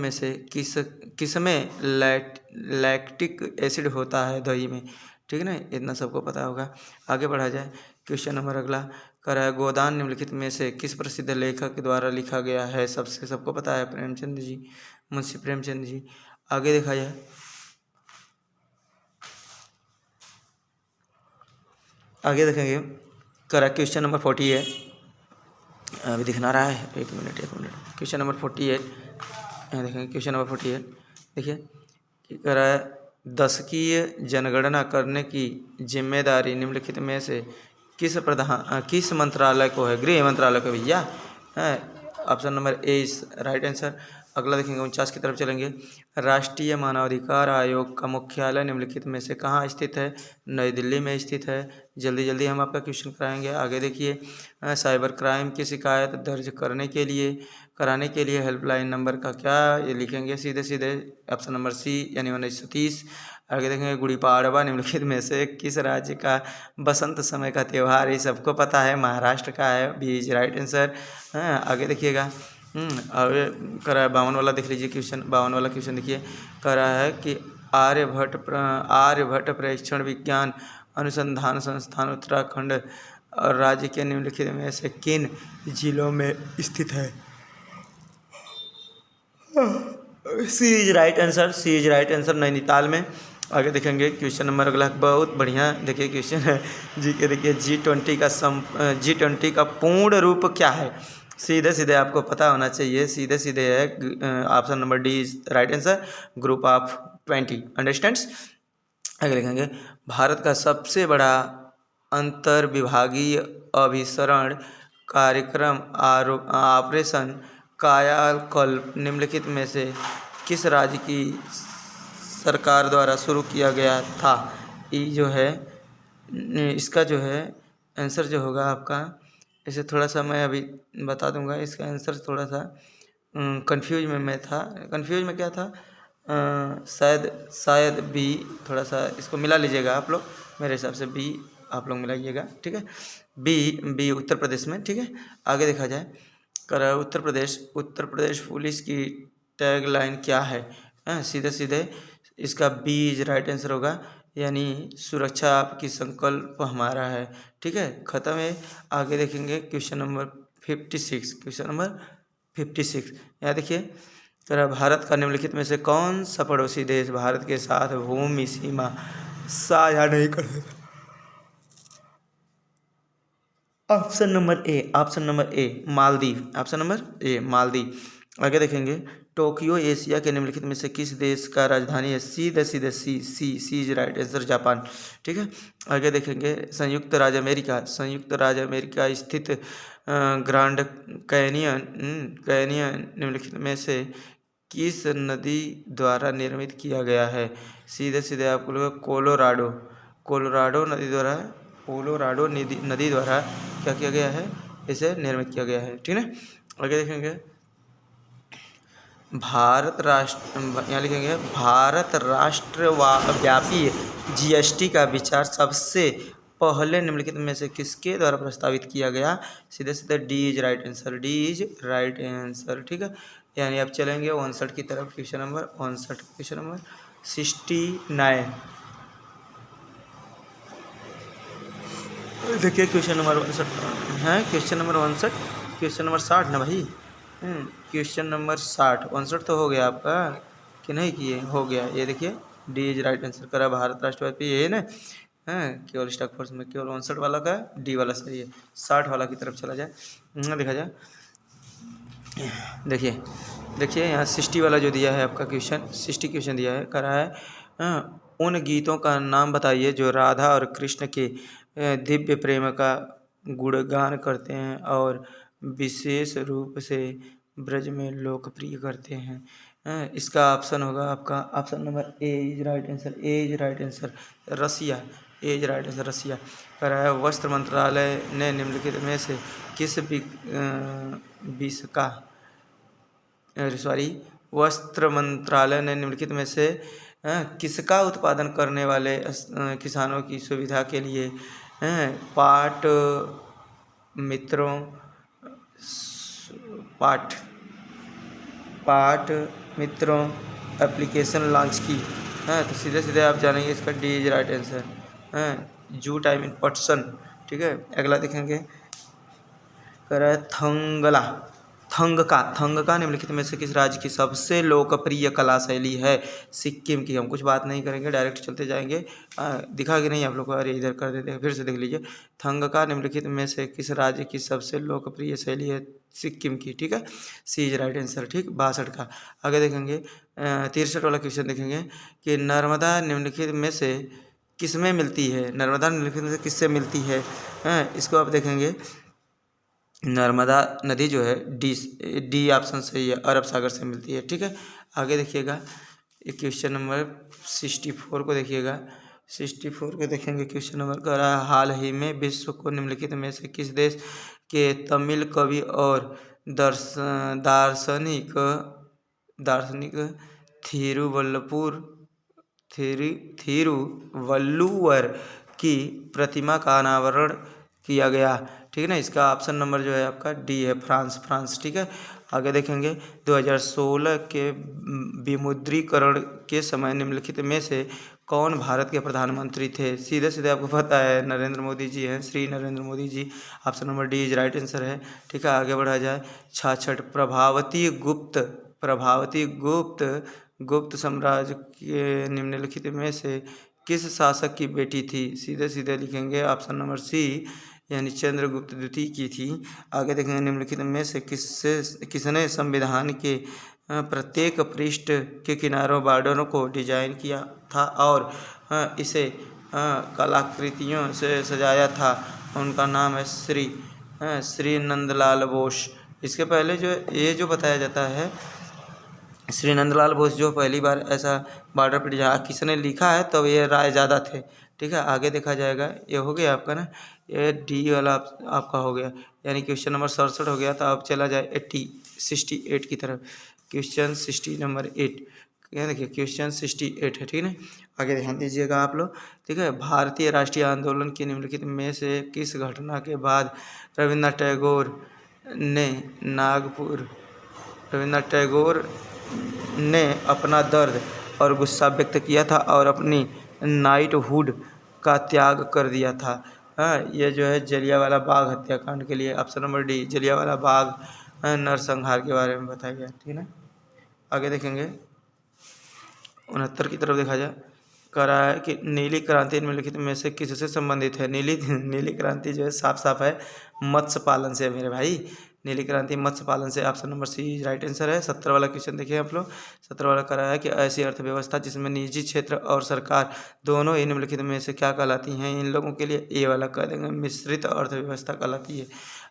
में से किसमें लैक्टिक एसिड होता है? दही में। ठीक है ना, इतना सबको पता होगा। आगे बढ़ा जाए, क्वेश्चन नंबर अगला कह रहा है, गोदान निम्नलिखित में से किस प्रसिद्ध लेखक द्वारा लिखा गया है? सबको पता है, प्रेमचंद जी, मुंशी प्रेमचंद जी। आगे देखा जाए, आगे देखेंगे। करा क्वेश्चन नंबर 40 है, अभी दिखना रहा है, एक मिनट। क्वेश्चन नंबर 48 देखेंगे। क्वेश्चन नंबर 48 देखिए, कह रहा है, दशकीय जनगणना करने की जिम्मेदारी निम्नलिखित में से किस मंत्रालय को है? गृह मंत्रालय को भैया। Option number A is right answer. अगला देखेंगे 49 की तरफ चलेंगे। राष्ट्रीय मानवाधिकार आयोग का मुख्यालय निम्नलिखित में से कहाँ स्थित है? नई दिल्ली में स्थित है। जल्दी हम आपका क्वेश्चन कराएंगे। आगे देखिए, साइबर क्राइम की शिकायत दर्ज कराने के लिए हेल्पलाइन नंबर का क्या? ये लिखेंगे सीधे ऑप्शन नंबर सी यानी 1930। आगे देखेंगे, गुड़ी पाड़वा निम्नलिखित में से किस राज्य का बसंत समय का त्यौहार? ये सबको पता है, महाराष्ट्र का है। B is right answer. आगे देखिएगा, आगे कह रहा है 52 वाला देख लीजिए क्वेश्चन। 52 वाला क्वेश्चन देखिए, कह रहा है कि आर्यभट्ट प्रेक्षण विज्ञान अनुसंधान संस्थान उत्तराखंड और राज्य के निम्नलिखित में से किन जिलों में स्थित है? सी इज राइट आंसर, नैनीताल में। आगे देखेंगे क्वेश्चन नंबर अगला, बहुत बढ़िया देखिए क्वेश्चन है जी के। देखिए, G20 का पूर्ण रूप क्या है? सीधे आपको पता होना चाहिए, सीधे है। Option number D is right answer, group of 20 understands. आगे लिखेंगे, भारत का सबसे बड़ा अंतर विभागीय अभिसरण कार्यक्रम ऑपरेशन कायाकल्प निम्नलिखित में से किस राज्य की सरकार द्वारा शुरू किया गया था? ये जो है, इसका जो है आंसर जो होगा आपका, इसे थोड़ा सा मैं अभी बता दूंगा। इसका आंसर थोड़ा सा कंफ्यूज में क्या था, शायद बी। थोड़ा सा इसको मिला लीजिएगा आप लोग, मेरे हिसाब से बी आप लोग मिलाइएगा। ठीक है, बी उत्तर प्रदेश में। ठीक है, आगे देखा जाए, कर उत्तर प्रदेश पुलिस की टैग लाइन क्या है? सीधे इसका बी इज राइट आंसर होगा, यानी सुरक्षा आपकी संकल्प हमारा है। ठीक है, खत्म है। आगे देखेंगे क्वेश्चन नंबर 56। Question number 56। यहाँ देखिए जरा, भारत का निम्नलिखित में से कौन सा पड़ोसी देश भारत के साथ भूमि सीमा साझा नहीं करता? ऑप्शन नंबर ए मालदीव। ऑप्शन नंबर ए मालदीव। आगे देखेंगे, टोक्यो एशिया के निम्नलिखित में से किस देश का राजधानी है? सीधे सीधे सी इज राइट आंसर, जापान। ठीक है। आगे देखेंगे, संयुक्त राज्य अमेरिका स्थित ग्रांड कैनियन निम्नलिखित में से किस नदी द्वारा निर्मित किया गया है? सीधे सीधे आपको लोग कोलोराडो नदी द्वारा क्या किया गया है? इसे निर्मित किया गया है। ठीक है। आगे देखेंगे, यहाँ लिखेंगे, भारत राष्ट्र व्यापी जीएसटी का विचार सबसे पहले निम्नलिखित में से किसके द्वारा प्रस्तावित किया गया? सीधे सीधे डी इज राइट आंसर। ठीक है। यानी अब चलेंगे 59 की तरफ। Question number 69। देखिए क्वेश्चन नंबर 59 है, क्वेश्चन नंबर 60 ना भाई। क्वेश्चन नंबर 59 तो हो गया आपका कि नहीं किए? हो गया। ये देखिए डी इज राइट आंसर करा, भारत राष्ट्रव्यापी ये है ना। केवल स्टॉक फोर्स में केवल 59 वाला का डी वाला सही है। 60 वाला की तरफ चला जाए, देखा जाए। देखिए यहाँ 60 वाला जो दिया है आपका क्वेश्चन, 60 क्वेश्चन दिया है, करा है उन गीतों का नाम बताइए जो राधा और कृष्ण के दिव्य प्रेम का गुणगान करते हैं और विशेष रूप से ब्रज में लोकप्रिय करते हैं। इसका ऑप्शन होगा आपका option number A is right answer, Russia. A is right answer, Russia. कराया, वस्त्र मंत्रालय ने निम्नलिखित में से किस वस्त्र मंत्रालय ने निम्नलिखित में से किसका उत्पादन करने वाले किसानों की सुविधा के लिए पाट मित्रों एप्लीकेशन लॉन्च की? तो सीधे सीधे आप जानेंगे इसका D is right answer, jute I mean पटसन। ठीक है। अगला देखेंगे, करा थंग का निम्नलिखित में से किस राज्य की सबसे लोकप्रिय कला शैली है? सिक्किम की। हम कुछ बात नहीं करेंगे, डायरेक्ट चलते जाएंगे। दिखा कि नहीं आप लोग को? अरे इधर कर देते हैं, फिर से देख लीजिए। थंग का निम्नलिखित में से किस राज्य की सबसे लोकप्रिय शैली है? सिक्किम की। ठीक है। सी इज राइट आंसर। ठीक। 62 का। आगे देखेंगे 63 वाला क्वेश्चन देखेंगे कि नर्मदा निम्नलिखित में से किसमें मिलती है? नर्मदा निम्नलिखित में से किससे मिलती है? इसको आप देखेंगे, नर्मदा नदी जो है डी ऑप्शन सही है, अरब सागर से मिलती है। ठीक है। आगे देखिएगा, क्वेश्चन नंबर 64 को देखिएगा। 64 को देखेंगे, क्वेश्चन नंबर कर रहा है, हाल ही में विश्व को निम्नलिखित में से किस देश के तमिल कवि और दार्शनिक थिरुवल्लुवर की प्रतिमा का अनावरण किया गया? ठीक है ना। इसका ऑप्शन नंबर जो है आपका डी है, फ्रांस। ठीक है। आगे देखेंगे, 2016 के विमुद्रीकरण के समय निम्नलिखित में से कौन भारत के प्रधानमंत्री थे? सीधे सीधे आपको पता है, नरेंद्र मोदी जी हैं, Shri Narendra Modi ji. Option number D is right answer है। ठीक है। आगे बढ़ा जाए, 66 प्रभावती गुप्त साम्राज्य के निम्नलिखित में से किस शासक की बेटी थी? सीधे सीधे लिखेंगे ऑप्शन नंबर सी, यानी चंद्रगुप्त द्वितीय की थी। आगे देखेंगे, निम्नलिखित में से किसने संविधान के प्रत्येक पृष्ठ के किनारों बॉर्डरों को डिजाइन किया था और इसे कलाकृतियों से सजाया था? उनका नाम है श्री नंदलाल बोस। इसके पहले जो बताया जाता है, श्री नंदलाल बोस जो पहली बार ऐसा बॉर्डर पर डिजाइन किसने लिखा है, तब ये रायजादा थे। ठीक है। आगे देखा जाएगा, ये हो गया आपका ना, ये डी वाला आपका हो गया, यानी क्वेश्चन नंबर 67 हो गया। तो अब चला जाए 68 की तरफ। क्वेश्चन 60 नंबर 8, क्या देखिए क्वेश्चन 68 है। ठीक है। आगे ध्यान दीजिएगा आप लोग। ठीक है। भारतीय राष्ट्रीय आंदोलन की निम्नलिखित में से किस घटना के बाद रविन्द्रनाथ टैगोर ने अपना दर्द और गुस्सा व्यक्त किया था और अपनी नाइटहुड का त्याग कर दिया था? ये जो है जलियांवाला बाग हत्याकांड के लिए। Option number D, Jallianwala Bagh नरसंहार के बारे में बताया गया, ठीक है ना। आगे देखेंगे 69 की तरफ देखा जाए, कह रहा है कि नीली क्रांति निम्नलिखित में से किससे संबंधित है। नीली क्रांति जो है साफ साफ है मत्स्य पालन से मेरे भाई। नीली क्रांति मत्स्य पालन से, option number C right answer है। 70 वाला क्वेश्चन देखिए आप लोग। 70 वाला कह रहा है कि ऐसी अर्थव्यवस्था जिसमें निजी क्षेत्र और सरकार दोनों ही निम्नलिखित में से क्या कहलाती हैं। इन लोगों के लिए ए वाला कह देंगे मिश्रित अर्थव्यवस्था कहलाती है।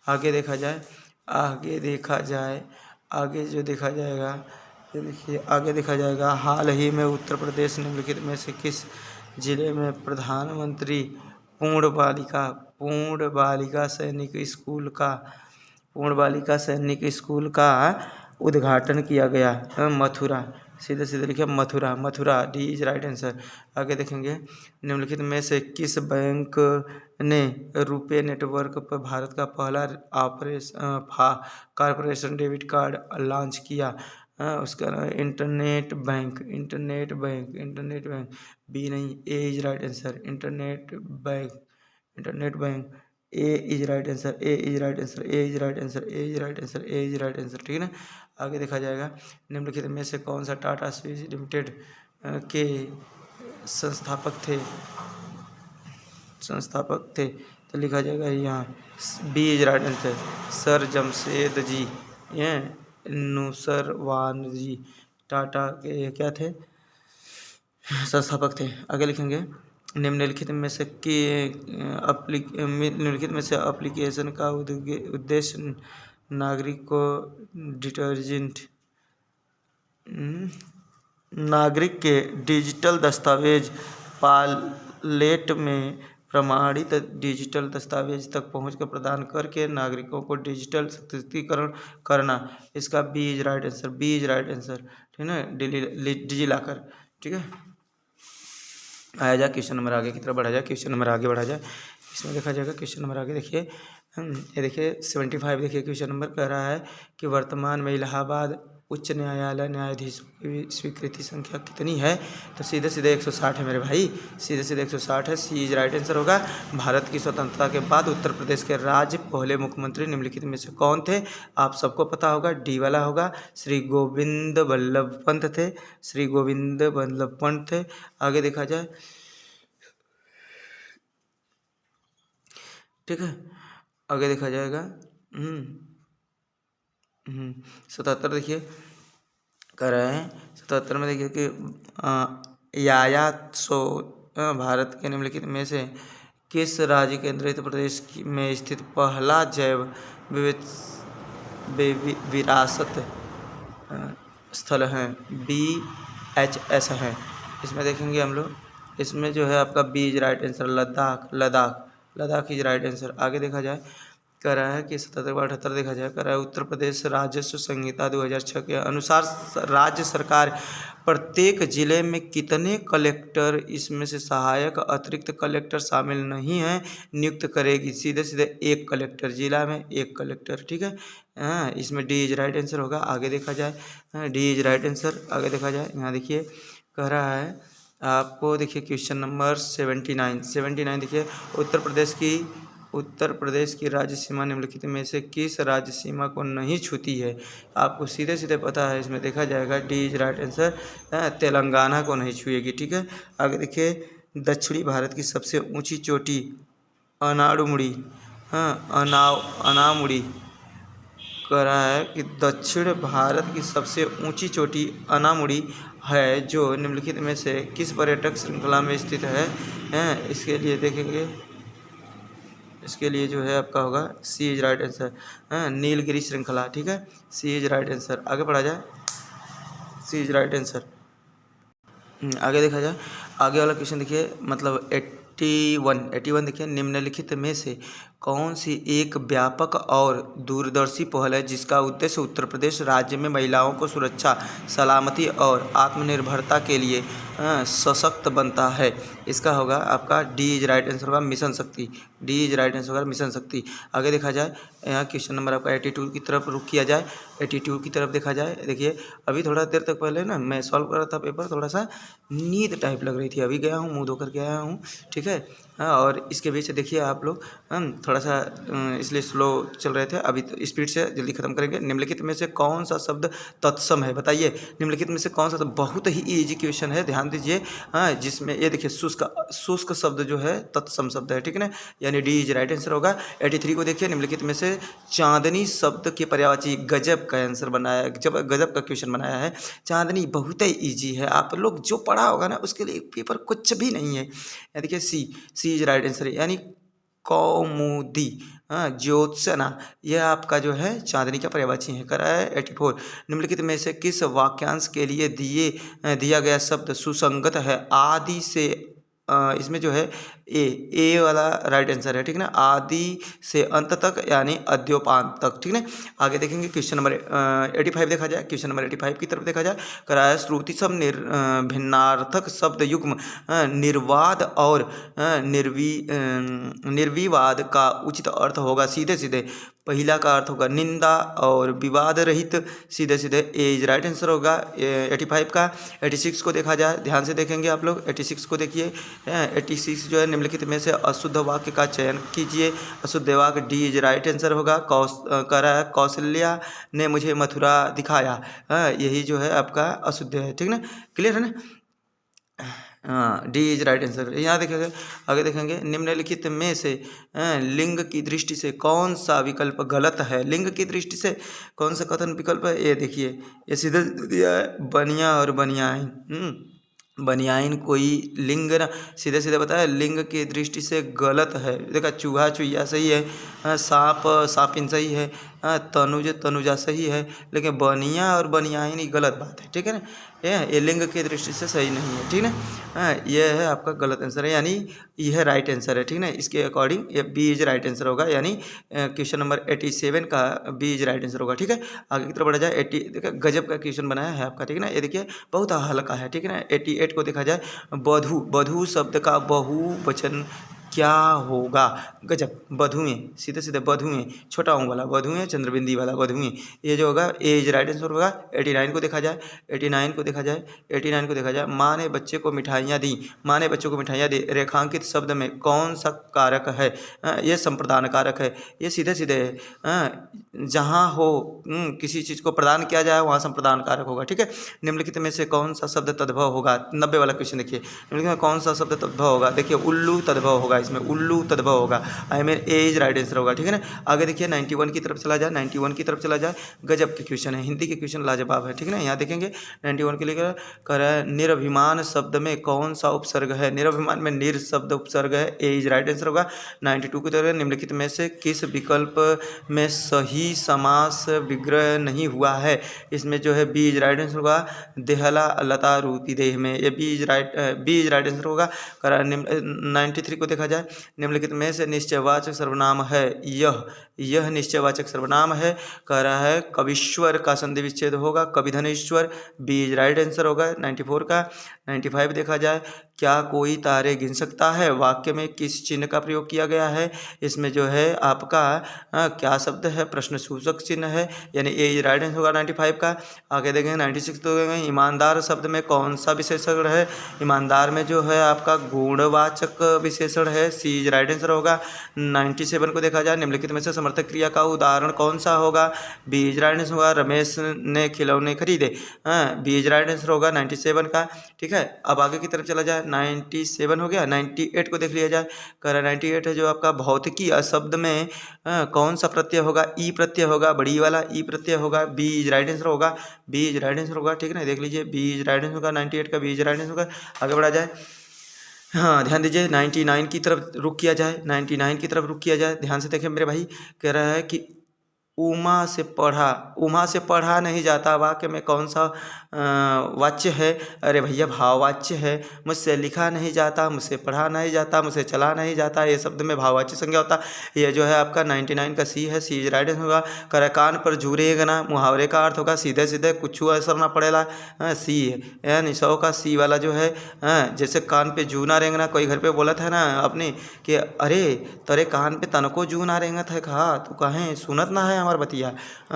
आगे देखा जाए, आगे जो देखा जाएगा, ये देखिए आगे देखा जाएगा, हाल ही में उत्तर प्रदेश निम्नलिखित में से किस जिले में प्रधानमंत्री पूर्ण बालिका सैनिक स्कूल का उद्घाटन किया गया। मथुरा, सीधे सीधे लिखिए Mathura, D is right answer. आगे देखेंगे निम्नलिखित में से किस बैंक ने रुपे नेटवर्क पर भारत का पहला कॉर्पोरेशन डेबिट कार्ड लॉन्च किया। उसका इंटरनेट बैंक, बी नहीं, A is right answer. Internet bank, A is right answer, ठीक है ना। आगे देखा जाएगा निम्नलिखित में से कौन सा टाटा स्टील लिमिटेड के संस्थापक थे, तो लिखा जाएगा यहाँ B is right answer, sir Jamshed ji, ये नुसरवान जी टाटा के क्या थे, संस्थापक थे। आगे लिखेंगे निम्नलिखित में से एप्लीकेशन का उद्देश्य नागरिक के डिजिटल दस्तावेज पालेट में प्रमाणित डिजिटल दस्तावेज तक पहुंच कर प्रदान करके नागरिकों को डिजिटल सशक्तिकरण करना। इसका बी इज राइट आंसर, ठीक है ना, डिजिलॉकर, ठीक है। आया जाए क्वेश्चन नंबर आगे की तरफ बढ़ा जाए, इसमें देखा जाएगा क्वेश्चन नंबर आगे देखिए, ये देखिए 75 देखिए क्वेश्चन नंबर कह रहा है कि वर्तमान में इलाहाबाद उच्च न्यायालय न्यायाधीशों की स्वीकृति संख्या कितनी है, तो सीधे 160 है मेरे भाई, सीधे 160 है। सी इज राइट आंसर होगा। भारत की स्वतंत्रता के बाद उत्तर प्रदेश के राज्य पहले मुख्यमंत्री निम्नलिखित में से कौन थे, आप सबको पता होगा, डी वाला होगा, श्री गोविंद वल्लभ पंत थे। आगे देखा जाए, ठीक है, आगे देखा जाएगा 77 देखिए कह रहे हैं, 77 में देखिए कि यायात्सो भारत के निम्नलिखित में से किस राज्य केंद्रित प्रदेश में स्थित पहला जैव विरासत स्थल है, BHS है। इसमें देखेंगे हम लोग, इसमें जो है आपका B is right answer, Ladakh is right answer. आगे देखा जाए कह रहा है कि 77-78 देखा जाए, कह रहा है उत्तर प्रदेश राजस्व संहिता 2006 के अनुसार राज्य सरकार प्रत्येक जिले में कितने कलेक्टर, इसमें से सहायक अतिरिक्त कलेक्टर शामिल नहीं हैं, नियुक्त करेगी। सीधे एक कलेक्टर, जिला में एक कलेक्टर, ठीक है। इसमें डी इज राइट आंसर होगा। आगे देखा जाए, डी इज राइट आंसर। आगे देखा जाए, यहाँ देखिए कह रहा है आपको, देखिए क्वेश्चन नंबर 79 देखिए, उत्तर प्रदेश की राज्य सीमा निम्नलिखित में से किस राज्य सीमा को नहीं छूती है, आपको सीधे पता है। इसमें देखा जाएगा D is right answer, Telangana को नहीं छुएगी, ठीक है। आगे देखिए दक्षिणी भारत की सबसे ऊंची चोटी अनामुड़ी कह रहा है कि दक्षिण भारत की सबसे ऊंची चोटी अनामुड़ी है, जो निम्नलिखित में से किस पर्यटक श्रृंखला में स्थित है। इसके लिए देखेंगे, इसके लिए जो है आपका होगा सी इज राइट आंसर, नीलगिरी श्रृंखला, ठीक है, सी इज राइट आंसर। आगे बढ़ा जाए, सी इज राइट आंसर। आगे देखा जाए, आगे वाला क्वेश्चन देखिए, मतलब 81 देखिए, निम्नलिखित में से कौन सी एक व्यापक और दूरदर्शी पहल है जिसका उद्देश्य उत्तर प्रदेश राज्य में महिलाओं को सुरक्षा, सलामती और आत्मनिर्भरता के लिए सशक्त बनता है। इसका होगा आपका डी इज राइट आंसर होगा, मिशन शक्ति, डी इज राइट आंसर होगा, मिशन शक्ति। आगे देखा जाए, यहाँ क्वेश्चन नंबर आपका 82 की तरफ रुक किया जाए, 82 की तरफ देखा जाए। देखिए अभी थोड़ा देर तक पहले ना मैं सॉल्व कर रहा था पेपर, थोड़ा सा नींद टाइप लग रही थी, अभी गया हूँ मुँह धो करके आया हूँ, ठीक है। और इसके बीच देखिए आप लोग थोड़ा सा इसलिए स्लो चल रहे थे, अभी तो स्पीड से जल्दी खत्म करेंगे। निम्नलिखित में से कौन सा शब्द तत्सम है, बताइए। निम्नलिखित में से कौन सा, बहुत ही इजी क्वेश्चन है, ध्यान दीजिए। जिसमें ये देखिए शुष्क शब्द जो है तत्सम शब्द है, ठीक है ना, यानी डी इज राइट आंसर होगा। 83 को देखिए, निम्नलिखित में से चांदनी शब्द के पर्यायवाची, गजब का आंसर बनाया, जब गजब का क्वेश्चन बनाया है। चांदनी बहुत ही ईजी है, आप लोग जो पढ़ा होगा ना उसके लिए पेपर कुछ भी नहीं है। या देखिए सी इज राइट आंसर, यानी कौमुदी, ज्योत्सना, यह आपका जो है चांदनी का पर्यायवाची है। करा है 84। निम्नलिखित में से किस वाक्यांश के लिए दिया गया शब्द सुसंगत है। आदि से इसमें जो है ए वाला राइट आंसर है, ठीक है ना, आदि से अंत तक यानी अद्योपांत तक, ठीक है ना। आगे देखेंगे क्वेश्चन नंबर 85 देखा जाए। क्वेश्चन नंबर 85 की तरफ देखा जाए। कराया श्रुति शब्द भिन्नार्थक शब्द युग्म निर्वाद और निर्विवाद का उचित अर्थ होगा। सीधे सीधे पहला का अर्थ होगा निंदा और विवाद रहित, सीधे सीधे ए इज राइट आंसर होगा 85 का। 86 को देखा जाए, ध्यान से देखेंगे आप लोग। 86 को देखिए, 86 जो है, निम्नलिखित में से अशुद्ध वाक्य का चयन कीजिए। अशुद्ध वाक्य डी इज राइट आंसर होगा। कह रहा है कौशल्या ने मुझे मथुरा दिखाया, यही जो है आपका अशुद्ध है, ठीक है ना, क्लियर है ना। D is right answer. यहाँ देखेंगे, आगे देखेंगे, निम्नलिखित में से लिंग की दृष्टि से कौन सा विकल्प गलत है। लिंग की दृष्टि से कौन सा कथन विकल्प है, ये देखिए, ये सीधे दिया है, बनिया और बनियाइन। बनियाइन कोई लिंग ना, सीधे सीधे बताया लिंग की दृष्टि से गलत है। देखा, चूहा चुहिया सही है, सांप सापिन सही है, तनुज तनुजा सही है, लेकिन बनिया और बनियाइन ही गलत बात है, ठीक है ना। ये लिंग की दृष्टि से सही नहीं है, ठीक ना। ये है आपका गलत आंसर है, यानी यह राइट आंसर है, ठीक ना। इसके अकॉर्डिंग ये बी इज राइट आंसर होगा, यानी क्वेश्चन नंबर 87 का बी इज राइट आंसर होगा, ठीक है। आगे की तरफ बढ़ा जाए। 80 देखिए, गजब का क्वेश्चन बनाया है आपका, ठीक है ना। ये देखिए बहुत हल्का है, ठीक है ना। 88 को देखा जाए। बधू शब्द का बहुवचन क्या होगा। गजब, बधुएं, सीधे सीधे बधुएं, छोटा ऊँ वाला बधुएं, चंद्रबिंदी वाला बधुएं, ये जो होगा ए इज राइट आंसर होगा। 89 को देखा जाए। 89 को देखा जाए। 89 को देखा जाए। माँ ने बच्चे को मिठाइयाँ दी। माँ ने बच्चों को मिठाइयाँ दी, रेखांकित शब्द में कौन सा कारक है। ये संप्रदान कारक है, ये सीधे सीधे जहाँ हो किसी चीज़ को प्रदान किया जाए वहाँ संप्रदान कारक होगा, ठीक है। निम्नलिखित में से कौन सा शब्द तद्भव होगा। 90 वाला क्वेश्चन देखिए, निम्नलिखित में कौन सा शब्द तद्भव होगा। देखिए, उल्लू तद्भव होगा, इसमें उल्लू तद्भव होगा, I mean A is right answer होगा, ठीक है ना। आगे देखिए 91 की तरफ चला जाए। 91 की तरफ चला जाए। गजब के क्वेश्चन है, हिंदी के क्वेश्चन लाजवाब है, ठीक है ना। यहाँ देखेंगे 91 के लिए कह रहा है निरभिमान शब्द में कौन सा उपसर्ग है। निरभिमान में निर शब्द उपसर्ग है, ए इज राइट आंसर होगा। 92 की तरफ निम्नलिखित में से किस विकल्प में सही समास विग्रह नहीं हुआ है। इसमें जो है बी इज राइट आंसर होगा। देहला लता रूपी देह में, ये बी इज राइट आंसर होगा। 93 को देखा जाए। निम्नलिखित में से निश्चयवाचक सर्वनाम है। यह निश्चयवाचक सर्वनाम है। कह रहा है कविश्वर का संधि विच्छेद होगा, कविधनेश्वर, बी इज राइट आंसर होगा 94 का। 95 देखा जाए। क्या कोई तारे गिन सकता है, वाक्य में किस चिन्ह का प्रयोग किया गया है। इसमें जो है आपका क्या शब्द है, प्रश्न सूचक चिन्ह है, यानी ए इज राइट आंसर होगा 95 का। आगे देखेंगे 96 तो ईमानदार शब्द में कौन सा विशेषण है। ईमानदार में जो है आपका गुणवाचक विशेषण है, सी इज राइट आंसर होगा। 97 को देखा जाए। निम्नलिखित में से समर्थक क्रिया का उदाहरण कौन सा होगा। बी इज राइट आंसर होगा। रमेश ने खिलौने खरीदे, बी इज राइट आंसर होगा 97 का, ठीक है। अब आगे की तरफ चला जाए। 97 हो गया। 98 को देख लिया जाए। कह रहा 98 है जो आपका भौतिकी शब्द में कौन सा प्रत्यय होगा। ई प्रत्यय होगा, बड़ी वाला ई प्रत्यय होगा, बी इज राइट आंसर होगा। बी इज राइट आंसर होगा, ठीक है ना। देख लीजिए बी इज राइट आंसर होगा 98 का, बी इज राइट आंसर होगा। आगे बढ़ा जाए। हाँ, ध्यान दीजिए 99 की तरफ रुक किया जाए। 99 की तरफ रुक किया जाए, ध्यान से देखें मेरे भाई। कह रहा है कि उमा से पढ़ा नहीं जाता, वाक्य में कौन सा वाच्य है। अरे भैया भाववाच्य है। मुझसे लिखा नहीं जाता, मुझसे पढ़ा नहीं जाता, मुझसे चला नहीं जाता, ये शब्द में भाववाच्य संज्ञा होता। ये जो है आपका 99 का सी है, सी इज राइट होगा। कर कान पर जूरेगा ना, मुहावरे का अर्थ होगा सीधे सीधे कुछ असर ना पड़ेगा, सी है, यानी 100 का सी वाला जो है। जैसे कान पे जू ना रेंगना, कोई घर पे बोला था ना अपने कि अरे तेरे कान पे तनको जू ना रेंगत है, कहा तू कहें सुनत ना है हमारा बतिया,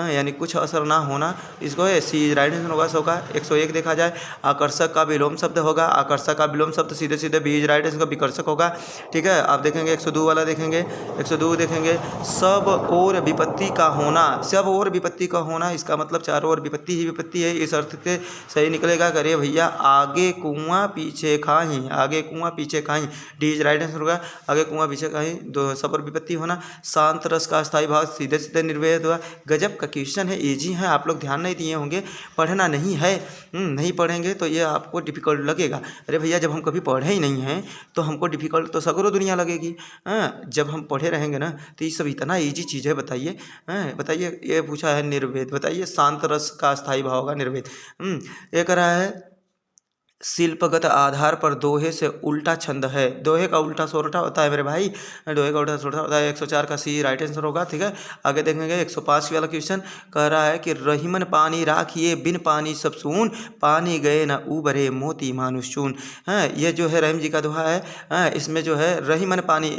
यानी कुछ असर ना होना, इसको है सी राइट आंसर होगा 100 का। 101 देखा जाए आकर्षक का विलोम शब्द होगा, आकर्षक का विलोम शब्द सीधे सीधे बी राइट आंसर का विकर्षक होगा। ठीक है, आप देखेंगे 102 वाला देखेंगे, 102 देखेंगे सब और विपत्ति का होना, सब और विपत्ति का होना, इसका मतलब चारों ओर विपत्ति ही विपत्ति है, इस अर्थ के सही निकलेगा। करे भैया आगे कुआं पीछे खाई, आगे कुआं पीछे खाई, डी इज राइट आंसर होगा। आगे कुआं पीछे खाई, दो सब और विपत्ति होना, शांत रस का स्थायी भाव सीधे सीधे निर्वेद हुआ। गजब का क्वेश्चन है, इजी है, आप लोग ध्यान नहीं दिए होंगे, पढ़ना नहीं है, नहीं पढ़ेंगे तो ये आपको डिफिकल्ट लगेगा। अरे भैया जब हम कभी पढ़े ही नहीं हैं तो हमको डिफिकल्ट तो सगरो दुनिया लगेगी। जब हम पढ़े रहेंगे ना तो ये सब इतना ईजी चीज़ है। बताइए, बताइए, ये पूछा है निर्वेद, बताइए शांत रस का स्थायी भाव होगा निर्वेद। ये कह रहा है शिल्पगत आधार पर दोहे से उल्टा छंद है, दोहे का उल्टा सोरठा होता है मेरे भाई, दोहे का उल्टा सोरठा होता है। 104 का सी राइट आंसर होगा। ठीक है, आगे देखेंगे 105 वाला क्वेश्चन कह रहा है कि रहीमन पानी राखिए बिन पानी सब सून, पानी गए न उबरे मोती मानुष चून। ये जो है रहीम जी का दोहा है। इसमें जो है रहीमन पानी,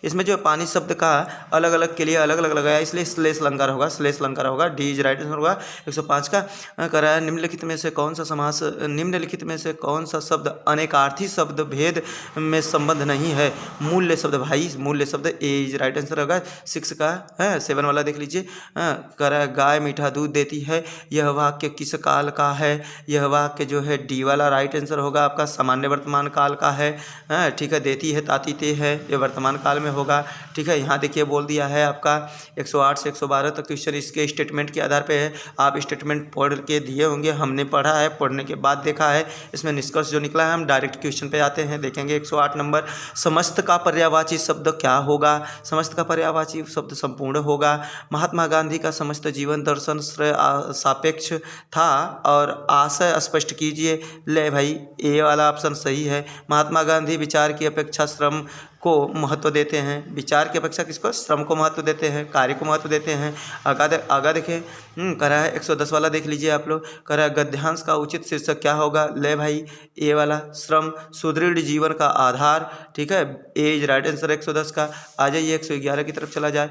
इसमें जो पानी शब्द का अलग अलग के लिए अलग अलग लगाया, इसलिए श्लेष अलंकार होगा, श्लेष अलंकार होगा, डी इज राइट आंसर होगा। 105 का कह रहा है निम्नलिखित में से कौन सा समास, निम्नलिखित में से कौन सा शब्द अनेकार्थी शब्द भेद में संबंध नहीं है। मूल्य शब्द भाई, मूल्य शब्द ए इज राइट आंसर होगा। 6 का है 7 वाला देख लीजिए, कह रहा है गाय मीठा दूध देती है, यह वाक्य किस काल का है। यह वाक्य जो है डी वाला राइट आंसर होगा आपका, सामान्य वर्तमान काल का है। ठीक है, देती है ताती ते है, ये वर्तमान काल में होगा। ठीक है, यहाँ देखिए बोल दिया है आपका 108 से 112 तक क्वेश्चन इसके स्टेटमेंट के आधार पे है। आप स्टेटमेंट पढ़ के दिए होंगे, हमने पढ़ा है, पढ़ने के बाद देखा है, इसमें निष्कर्ष जो निकला है। हम डायरेक्ट क्वेश्चन पे आते हैं, देखेंगे 108 नंबर, समस्त का पर्यायवाची शब्द क्या होगा। समस्त का पर्यायवाची शब्द संपूर्ण होगा। महात्मा गांधी का समस्त जीवन दर्शन श्रेय सापेक्ष था और आशय स्पष्ट कीजिए। ले भाई ए वाला ऑप्शन सही है, महात्मा गांधी विचार की अपेक्षा श्रम को महत्व देते हैं। विचार की अपेक्षा किसको, श्रम को महत्व देते हैं, कार्य को महत्व देते हैं। आगा देखें, कह रहा है 110 वाला देख लीजिए आप लोग, कह रहा है गद्यांश का उचित शीर्षक क्या होगा। ले भाई ए वाला, श्रम सुदृढ़ जीवन का आधार। ठीक है, ए इज राइट आंसर 110 का। आ जाइए 111 की तरफ चला जाए।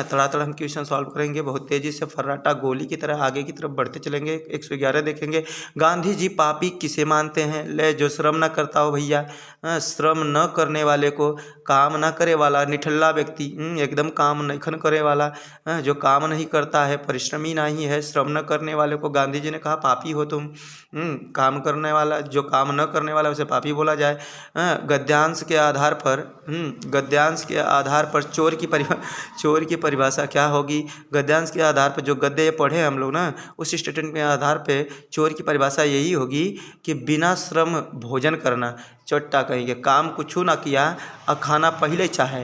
तड़ा हम क्वेश्चन सॉल्व करेंगे बहुत तेज़ी से, फर्राटा गोली की तरह आगे की तरफ बढ़ते चलेंगे। 111 देखेंगे, गांधी जी पापी किसे मानते हैं। ले जो श्रम न करता हो भैया, श्रम न करने वाले को, काम ना करे वाला निठल्ला व्यक्ति, एकदम काम नहीं करे वाला, जो काम नहीं करता है, परिश्रमी नहीं है, श्रम न करने वाले को गांधी जी ने कहा पापी हो तुम। काम करने वाला, जो काम न करने वाला उसे पापी बोला जाए। गद्यांश के आधार पर, गद्यांश के आधार पर चोर की परिभाषा क्या होगी। गद्यांश के आधार पर जो गद्य पढ़े हम लोग ना, उस स्टेटमेंट के आधार पे चोर की परिभाषा यही होगी कि बिना श्रम भोजन करना। चट्टा कहेंगे, काम कुछ ना किया और खाना पहले चाहे,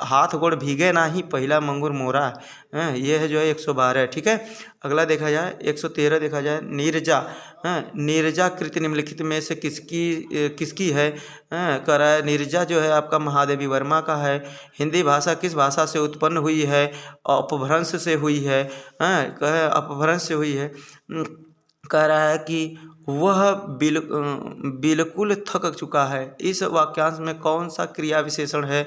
हाथ गोड़ भीगे ना ही पहला मंगूर मोरा। ये है जो है 112। ठीक है, अगला देखा जाए 113 देखा जाए, नीरजा। नीरजा कृति निम्नलिखित में से किसकी है। कह रहा है नीरजा जो है आपका महादेवी वर्मा का है। हिंदी भाषा किस भाषा से उत्पन्न हुई है। अपभ्रंश से हुई है, अपभ्रंश से हुई है। कह रहा है कि वह बिल्कुल थक चुका है। इस वाक्यांश में कौन सा क्रिया विशेषण है।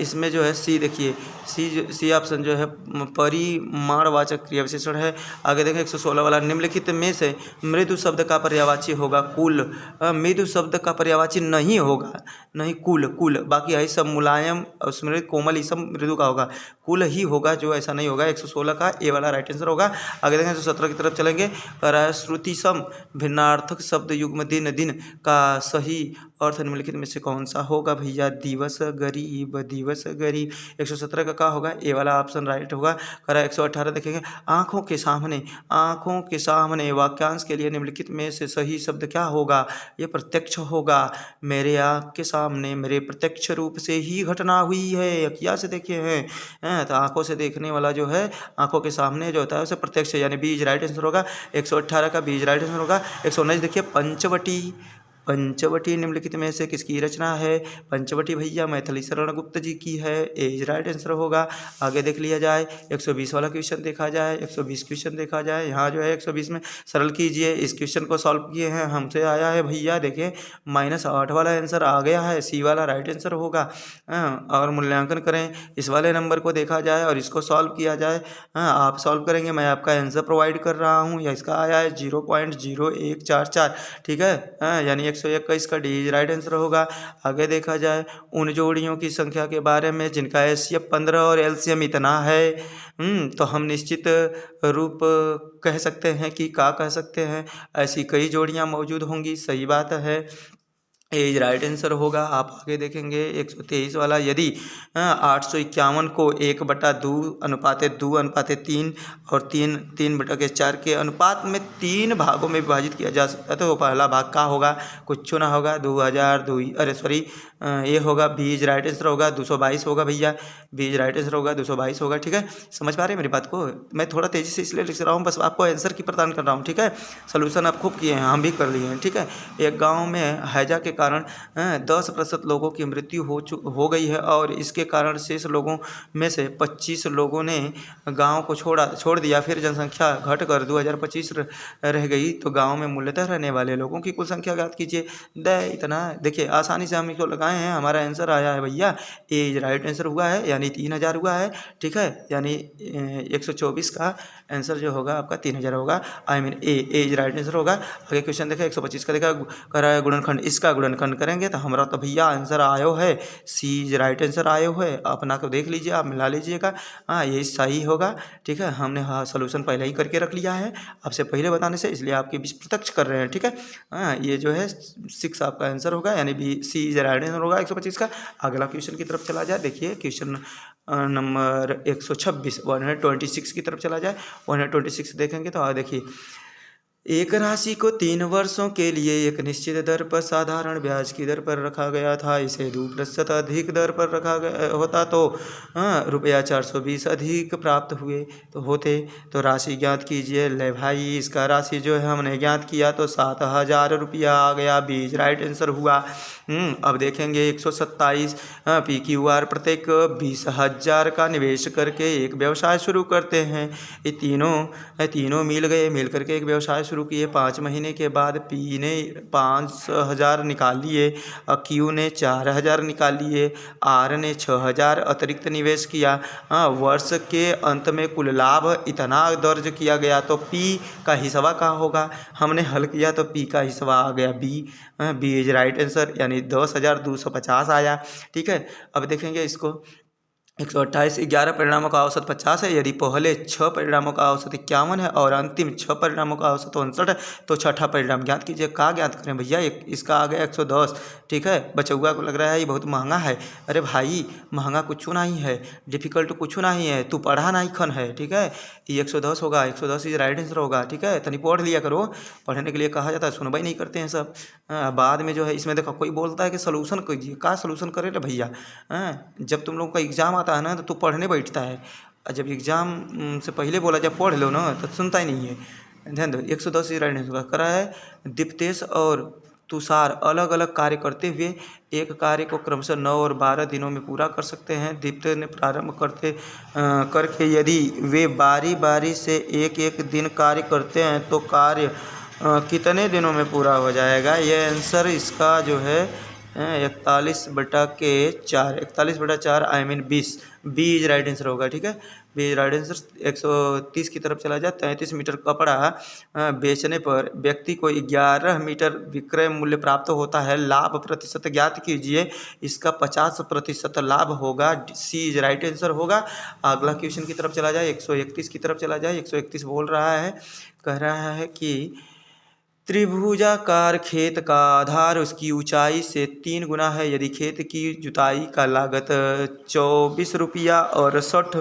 इसमें जो है सी देखिए, सी ऑप्शन जो है परिमाणवाचक क्रिया विशेषण है। आगे देखें 116 वाला, निम्नलिखित में से मृदु शब्द का पर्यायवाची होगा कुल। मृदु शब्द का पर्यायवाची नहीं होगा, नहीं कुल, बाकी है सब मुलायम, स्मृत, कोमल, ये सब मृदु का होगा, कुल ही होगा जो ऐसा नहीं होगा। 116 का ए वाला राइट आंसर होगा। आगे देखें 117 की तरफ चलेंगे, कह रहा है श्रुतिसम भिन्नार्थक शब्द युग्म दिन का सही अर्थ निम्नलिखित में से कौन सा होगा भैया। दिवस गरीब, दिवस गरीब। 117 का क्या होगा, ए वाला ऑप्शन राइट होगा। कह रहा है 118 देखेंगे, आँखों के सामने वाक्यांश के लिए निम्नलिखित में से सही शब्द क्या होगा। ये प्रत्यक्ष होगा। मेरे आँख के सामने मेरे प्रत्यक्ष रूप से ही घटना हुई है। अखिया से देखे हैं, तो आँखों से देखने वाला जो है, आँखों के सामने जो होता है उसे प्रत्यक्ष, यानी बीज राइट आंसर होगा। 118 का बीज राइट आंसर होगा। 119 देखिए, पंचवटी पंचवटी निम्नलिखित में से किसकी रचना है? पंचवटी भैया मैथिली शरण गुप्त जी की है, ए राइट आंसर होगा। आगे देख लिया जाए, 120 वाला क्वेश्चन देखा जाए, 120 क्वेश्चन देखा जाए। यहाँ जो है 120 में सरल कीजिए। इस क्वेश्चन को सॉल्व किए हैं, हमसे आया है भैया देखिए -8 वाला आंसर आ गया है, सी वाला राइट आंसर होगा। और मूल्यांकन करें, इस वाले नंबर को देखा जाए और इसको सॉल्व किया जाए। आप सॉल्व करेंगे, मैं आपका आंसर प्रोवाइड कर रहा हूँ। या इसका आया है 0.0144, ठीक है। यानी 101 का इसका डी राइट आंसर होगा। आगे देखा जाए, उन जोड़ियों की संख्या के बारे में जिनका एचसीएफ 15 और एलसीएम इतना है, तो हम निश्चित रूप कह सकते हैं कि क्या कह सकते हैं, ऐसी कई जोड़ियां मौजूद होंगी। सही बात है, एज राइट आंसर होगा। आप आगे देखेंगे 123 वाला, यदि 851 को 1/2:2:3 और 3/4 के अनुपात में 3 भागों में विभाजित किया जा सकता है, तो वो पहला भाग का होगा, कुछ ना होगा, 2000 ये होगा, बीज राइट आंसर होगा। 222 होगा भैया, बीज राइट आंसर होगा, 222 होगा, ठीक है। समझ पा रहे हैं मेरी बात को? मैं थोड़ा तेज़ी से इसलिए लिख रहा हूँ, बस आपको आंसर की प्रदान कर रहा हूँ, ठीक है। सोल्यूशन आप खूब किए हैं, हम भी कर लिए हैं, ठीक है। एक गाँव में हैजा के कारण 10% लोगों की मृत्यु हो गई है और इसके कारण शेष लोगों में से 25 लोगों ने गांव को छोड़ दिया। फिर जनसंख्या घटकर 2025 रह गई, तो गांव में मूलतः रहने वाले लोगों की कुल संख्या ज्ञात कीजिए। इतना देखिए आसानी से हम इसको लगाए हैं, हमारा आंसर आया है भैया, ए राइट आंसर हुआ है, यानी 3000 हुआ है, ठीक है। यानी 124 का आंसर जो होगा आपका 3000 होगा, ए राइट आंसर होगा। आगे क्वेश्चन देखा 125 का देखा, कर रहा है गुणनखंड, इसका गुणनखंड करेंगे तो हमारा तो भैया आंसर आयो है, सी राइट आंसर आयो है। अपना को देख लीजिए, आप मिला लीजिएगा, ये सही होगा, ठीक है। हमने सोल्यूशन पहले ही करके रख लिया है आपसे पहले बताने से, इसलिए आपके बीच प्रत्यक्ष कर रहे हैं, ठीक है। ये जो है 6 आपका आंसर होगा, यानी बी सी राइट आंसर होगा 125 का। अगला क्वेश्चन की तरफ चला जाए, देखिए क्वेश्चन नंबर 126 126 की तरफ चला जाए। 126 देखेंगे तो देखिए, एक राशि को 3 वर्षों के लिए एक निश्चित दर पर साधारण ब्याज की दर पर रखा गया था। इसे 2% अधिक दर पर रखा गया होता तो ₹420 अधिक प्राप्त हुए तो होते। तो राशि ज्ञात कीजिए। ले भाई, इसका राशि जो है हमने ज्ञात किया तो 7000 रुपया आ गया, बीज राइट आंसर हुआ। अब देखेंगे 127 PQR प्रत्येक 20,000 का निवेश करके एक व्यवसाय शुरू करते हैं। ये तीनों मिल गए, मिल करके एक व्यवसाय शुरू किए। 5 महीने के बाद P ने 5,000 निकाल लिए, Q ने 4,000 निकाल लिए, R ने 6,000 अतिरिक्त निवेश किया। वर्ष के अंत में कुल लाभ इतना दर्ज किया गया, तो P का हिस्सा का होगा। हमने हल किया तो P का हिस्सा आ गया B इज राइट आंसर, यानी 10,250 आया, ठीक है। अब देखेंगे इसको 128 11 परिणामों का औसत 50 है। यदि पहले 6 परिणामों का औसत 51 है और अंतिम 6 परिणामों का औसत 59 है, तो छठा परिणाम ज्ञात कीजिए। कहाँ ज्ञात करें भैया? इसका आ गया 110, ठीक है। बचौआ को लग रहा है ये बहुत महंगा है। अरे भाई, महंगा कुछ नहीं है, डिफिकल्ट कुछ नहीं है, तू पढ़ा नहीं खन है, ठीक है। ये 110 होगा, 110 इज राइट आंसर होगा, ठीक है। तनी पढ़ लिया करो, पढ़ने के लिए कहा जाता है, सुनवाई नहीं करते हैं सब। बाद में जो है इसमें देखो कोई बोलता है कि सोल्यूशन कीजिए, का सोल्यूशन करे रे भैया? जब तुम लोग का एग्जाम आता है ना, तो तू पढ़ने बैठता है, और जब एग्जाम से पहले बोला जब पढ़ लो ना, तो सुनता ही नहीं है। ध्यान दो, 110 इज राइट आंसर करा है। दीप्तेश और तुषार अलग अलग कार्य करते हुए एक कार्य को क्रमशः 9 और 12 दिनों में पूरा कर सकते हैं। दीप्त ने प्रारंभ करके यदि वे बारी बारी से एक दिन कार्य करते हैं तो कार्य कितने दिनों में पूरा हो जाएगा? ये आंसर इसका जो है 41/4 20 बी इज राइट आंसर होगा, ठीक है। B is right answer. 130 की तरफ चला जाए। 33 मीटर कपड़ा बेचने पर व्यक्ति को 11 मीटर विक्रय मूल्य प्राप्त होता है। लाभ प्रतिशत ज्ञात कीजिए। इसका 50% लाभ होगा, सी इज राइट आंसर होगा। अगला क्वेश्चन की तरफ चला जाए, 131 की तरफ चला जाए। 131 बोल रहा है, कह रहा है कि त्रिभुजाकार खेत का आधार उसकी ऊंचाई से 3 गुना है। यदि खेत की जुताई का लागत 24 रुपया और 60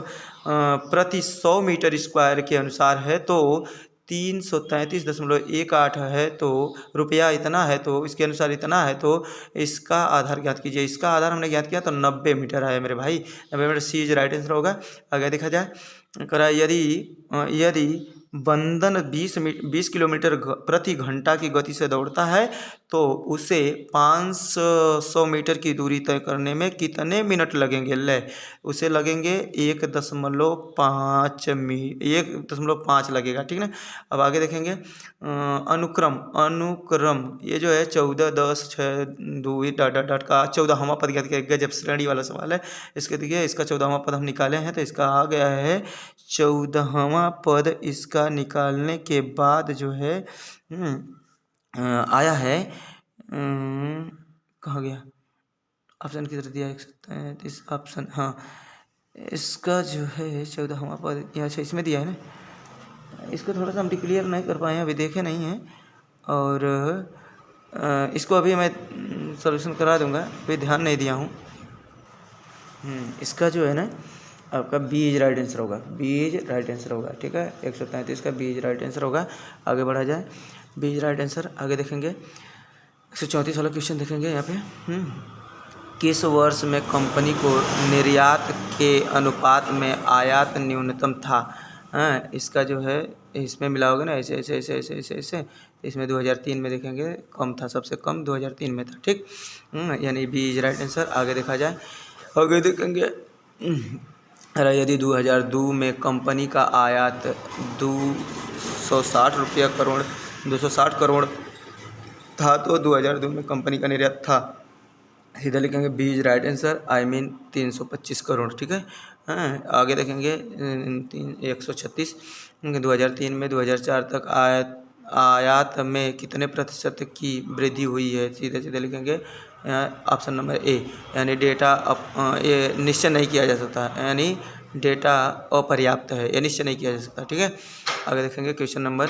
प्रति 100 मीटर स्क्वायर के अनुसार है, तो 333.18 है, तो रुपया इतना है, तो इसके अनुसार इतना है, तो इसका आधार ज्ञात कीजिए। इसका आधार हमने ज्ञात किया तो 90 मीटर है मेरे भाई, 90 metre, C is right answer होगा। आगे देखा जाए, करा यदि बंदन 20 किलोमीटर प्रति घंटा की गति से दौड़ता है तो उसे 500 मीटर की दूरी तय करने में कितने मिनट लगेंगे? ले उसे लगेंगे 1.5 लगेगा, ठीक ना। अब आगे देखेंगे अनुक्रम ये जो है 14, 10, 6, 2 डॉट का 14वां पद ज्ञात करेगा। जब श्रेणी वाला सवाल है इसके देखिए, इसका 14वां पद हम निकाले हैं तो इसका आ गया है 14वां पद। इसका निकालने के बाद जो है आया है कहाँ गया ऑप्शन किधर दिया? 133 ऑप्शन, हाँ इसका जो है 14वां पद यहाँ से इसमें दिया है ना। इसको थोड़ा सा हम क्लियर नहीं कर पाए हैं, अभी देखे नहीं हैं और इसको अभी मैं सॉल्यूशन करा दूंगा, अभी ध्यान नहीं दिया हूँ। इसका जो है ना आपका बीज राइट आंसर होगा, बीज राइट आंसर होगा, ठीक है। 133 का बीज राइट आंसर होगा। आगे बढ़ा जाए, बीज राइट आंसर आगे देखेंगे। 134 वाला क्वेश्चन देखेंगे यहाँ पे। किस वर्ष में कंपनी को निर्यात के अनुपात में आयात न्यूनतम था? इसका जो है इसमें मिला होगा ना, ऐसे ऐसे ऐसे ऐसे ऐसे ऐसे। इसमें 2003 में देखेंगे कम था, सबसे कम 2003 में था, ठीक। यानी बीज राइट आंसर। आगे देखा जाए, आगे देखेंगे यदि 2002 में कंपनी का आयात 260 करोड़ था तो 2002 में कंपनी का निर्यात था, सीधा लिखेंगे बीज right answer, I mean 325 crore, ठीक है। आगे देखेंगे 136 2003 में 2004 तक आयात में कितने प्रतिशत की वृद्धि हुई है? सीधे सीधे लिखेंगे ऑप्शन नंबर ए, यानी डेटा ये निश्चय नहीं किया जा सकता, यानी डेटा अपर्याप्त है, ये निश्चय नहीं किया जा सकता, ठीक है। आगे देखेंगे क्वेश्चन नंबर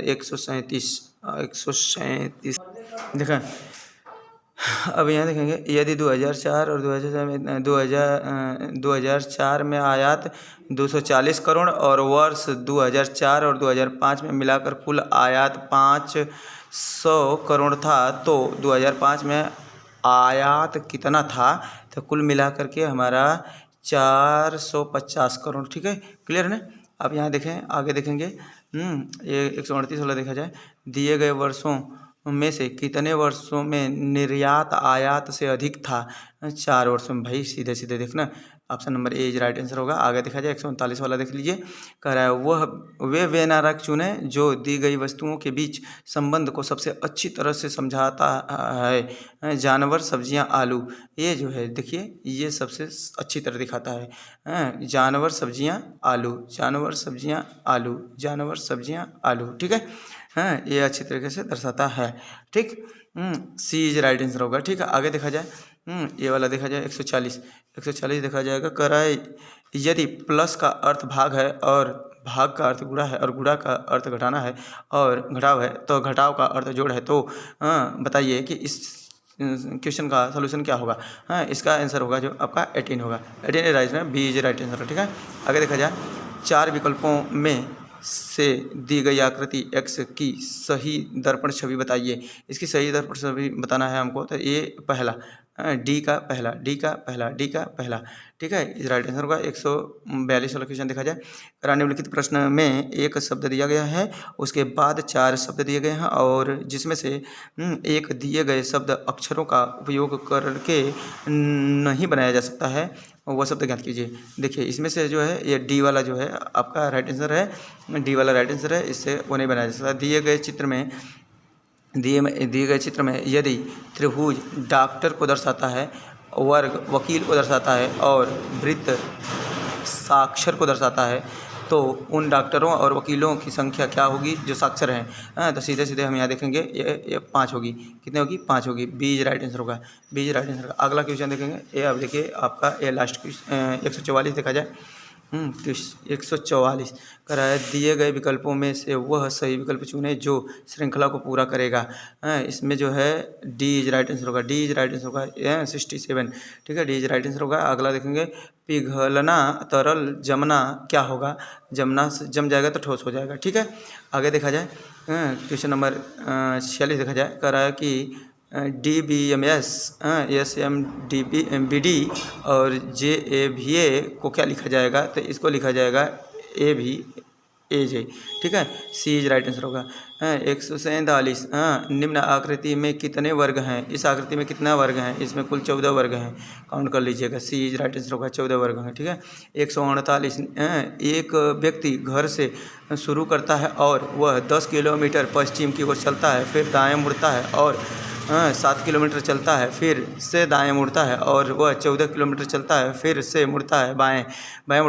137 देखा। अब यहाँ देखेंगे यदि 2004 और 2004 में आयात 240 करोड़ और वर्ष 2004 और 2005 में मिलाकर कुल आयात 500 करोड़ था तो 2005 में आयात कितना था? तो कुल मिलाकर के हमारा 450 करोड़, ठीक है। क्लियर है ना। अब यहाँ देखें, आगे देखेंगे ये 138 वाला देखा जाए। दिए गए वर्षों में से कितने वर्षों में निर्यात आयात से अधिक था? 4 वर्षों में। भाई सीधे सीधे देखना, option number A is right answer होगा। आगे देखा जाए 139 वाला देख लीजिए, कह रहा है वे नारक चुने जो दी गई वस्तुओं के बीच संबंध को सबसे अच्छी तरह से समझाता है। जानवर, सब्जियां, आलू, ये जो है देखिए ये सबसे अच्छी तरह दिखाता है। जानवर, सब्जियां, आलू, जानवर, सब्जियां, आलू, जानवर, सब्जियां, आलू, ठीक है। ये अच्छी तरीके से दर्शाता है, ठीक। सी इज राइट आंसर होगा, ठीक है। आगे देखा जाए ये वाला देखा जाए 140 देखा जाएगा। कह रहा है यदि प्लस का अर्थ भाग है और भाग का अर्थ गुणा है और गुणा का अर्थ घटाना है और घटाव है तो घटाव का अर्थ जोड़ है, तो बताइए कि इस क्वेश्चन का सॉल्यूशन क्या होगा? इसका आंसर होगा जो आपका 18 होगा। 18 राइट है, बी इज राइट आंसर, ठीक है। आगे देखा जाए 4 विकल्पों में से दी गई आकृति x की सही दर्पण छवि बताइए। इसकी सही दर्पण छवि बताना है हमको, तो ये पहला डी का पहला, ठीक है। इस राइट आंसर होगा। 142 वाला क्वेश्चन देखा जाए। निम्नलिखित प्रश्न में एक शब्द दिया गया है, उसके बाद 4 शब्द दिए गए हैं और जिसमें से एक दिए गए शब्द अक्षरों का उपयोग करके नहीं बनाया जा सकता है, वह शब्द ज्ञात कीजिए। देखिए इसमें से जो है ये डी वाला जो है आपका राइट आंसर है, डी वाला राइट आंसर है, इससे वो नहीं बनाया जा सकता। दिए गए चित्र में यदि त्रिभुज डॉक्टर को दर्शाता है, वर्ग वकील को दर्शाता है और वृत्त साक्षर को दर्शाता है, तो उन डॉक्टरों और वकीलों की संख्या क्या होगी जो साक्षर हैं? तो सीधे सीधे हम यहाँ देखेंगे ये 5 होगी। कितने होगी? 5 होगी। बी इज राइट आंसर होगा, बी इज राइट आंसर। अगला क्वेश्चन देखेंगे, ये आप देखिए आपका ये लास्ट क्वेश्चन 144 देखा जाए। 144 कह रहा है दिए गए विकल्पों में से वह सही विकल्प चुने जो श्रृंखला को पूरा करेगा। इसमें जो है डी इज राइट आंसर होगा, डी इज राइट आंसर होगा 67, ठीक है। डी इज राइट आंसर होगा। अगला देखेंगे पिघलना तरल जमना क्या होगा? जमना जम जाएगा तो ठोस हो जाएगा, ठीक है। आगे देखा जाए क्वेश्चन नंबर 46 देखा जाए। कह रहा है कि DBMS SMDBD और JAVA को क्या लिखा जाएगा? तो इसको लिखा जाएगा एज है। ठीक है, सी इज राइट आंसर होगा। 147। निम्न आकृति में कितने वर्ग हैं? इस आकृति में कितना वर्ग हैं? इसमें कुल 14 वर्ग हैं, काउंट कर लीजिएगा। सी इज राइट आंसर होगा, 14 वर्ग हैं। ठीक है। 148। एक व्यक्ति घर से शुरू करता है और वह 10 किलोमीटर पश्चिम की ओर चलता है, फिर दाएं मुड़ता है और 7 किलोमीटर चलता है, फिर से दाएं मुड़ता है और वह 14 किलोमीटर चलता है, फिर से मुड़ता है बाएं। बाएं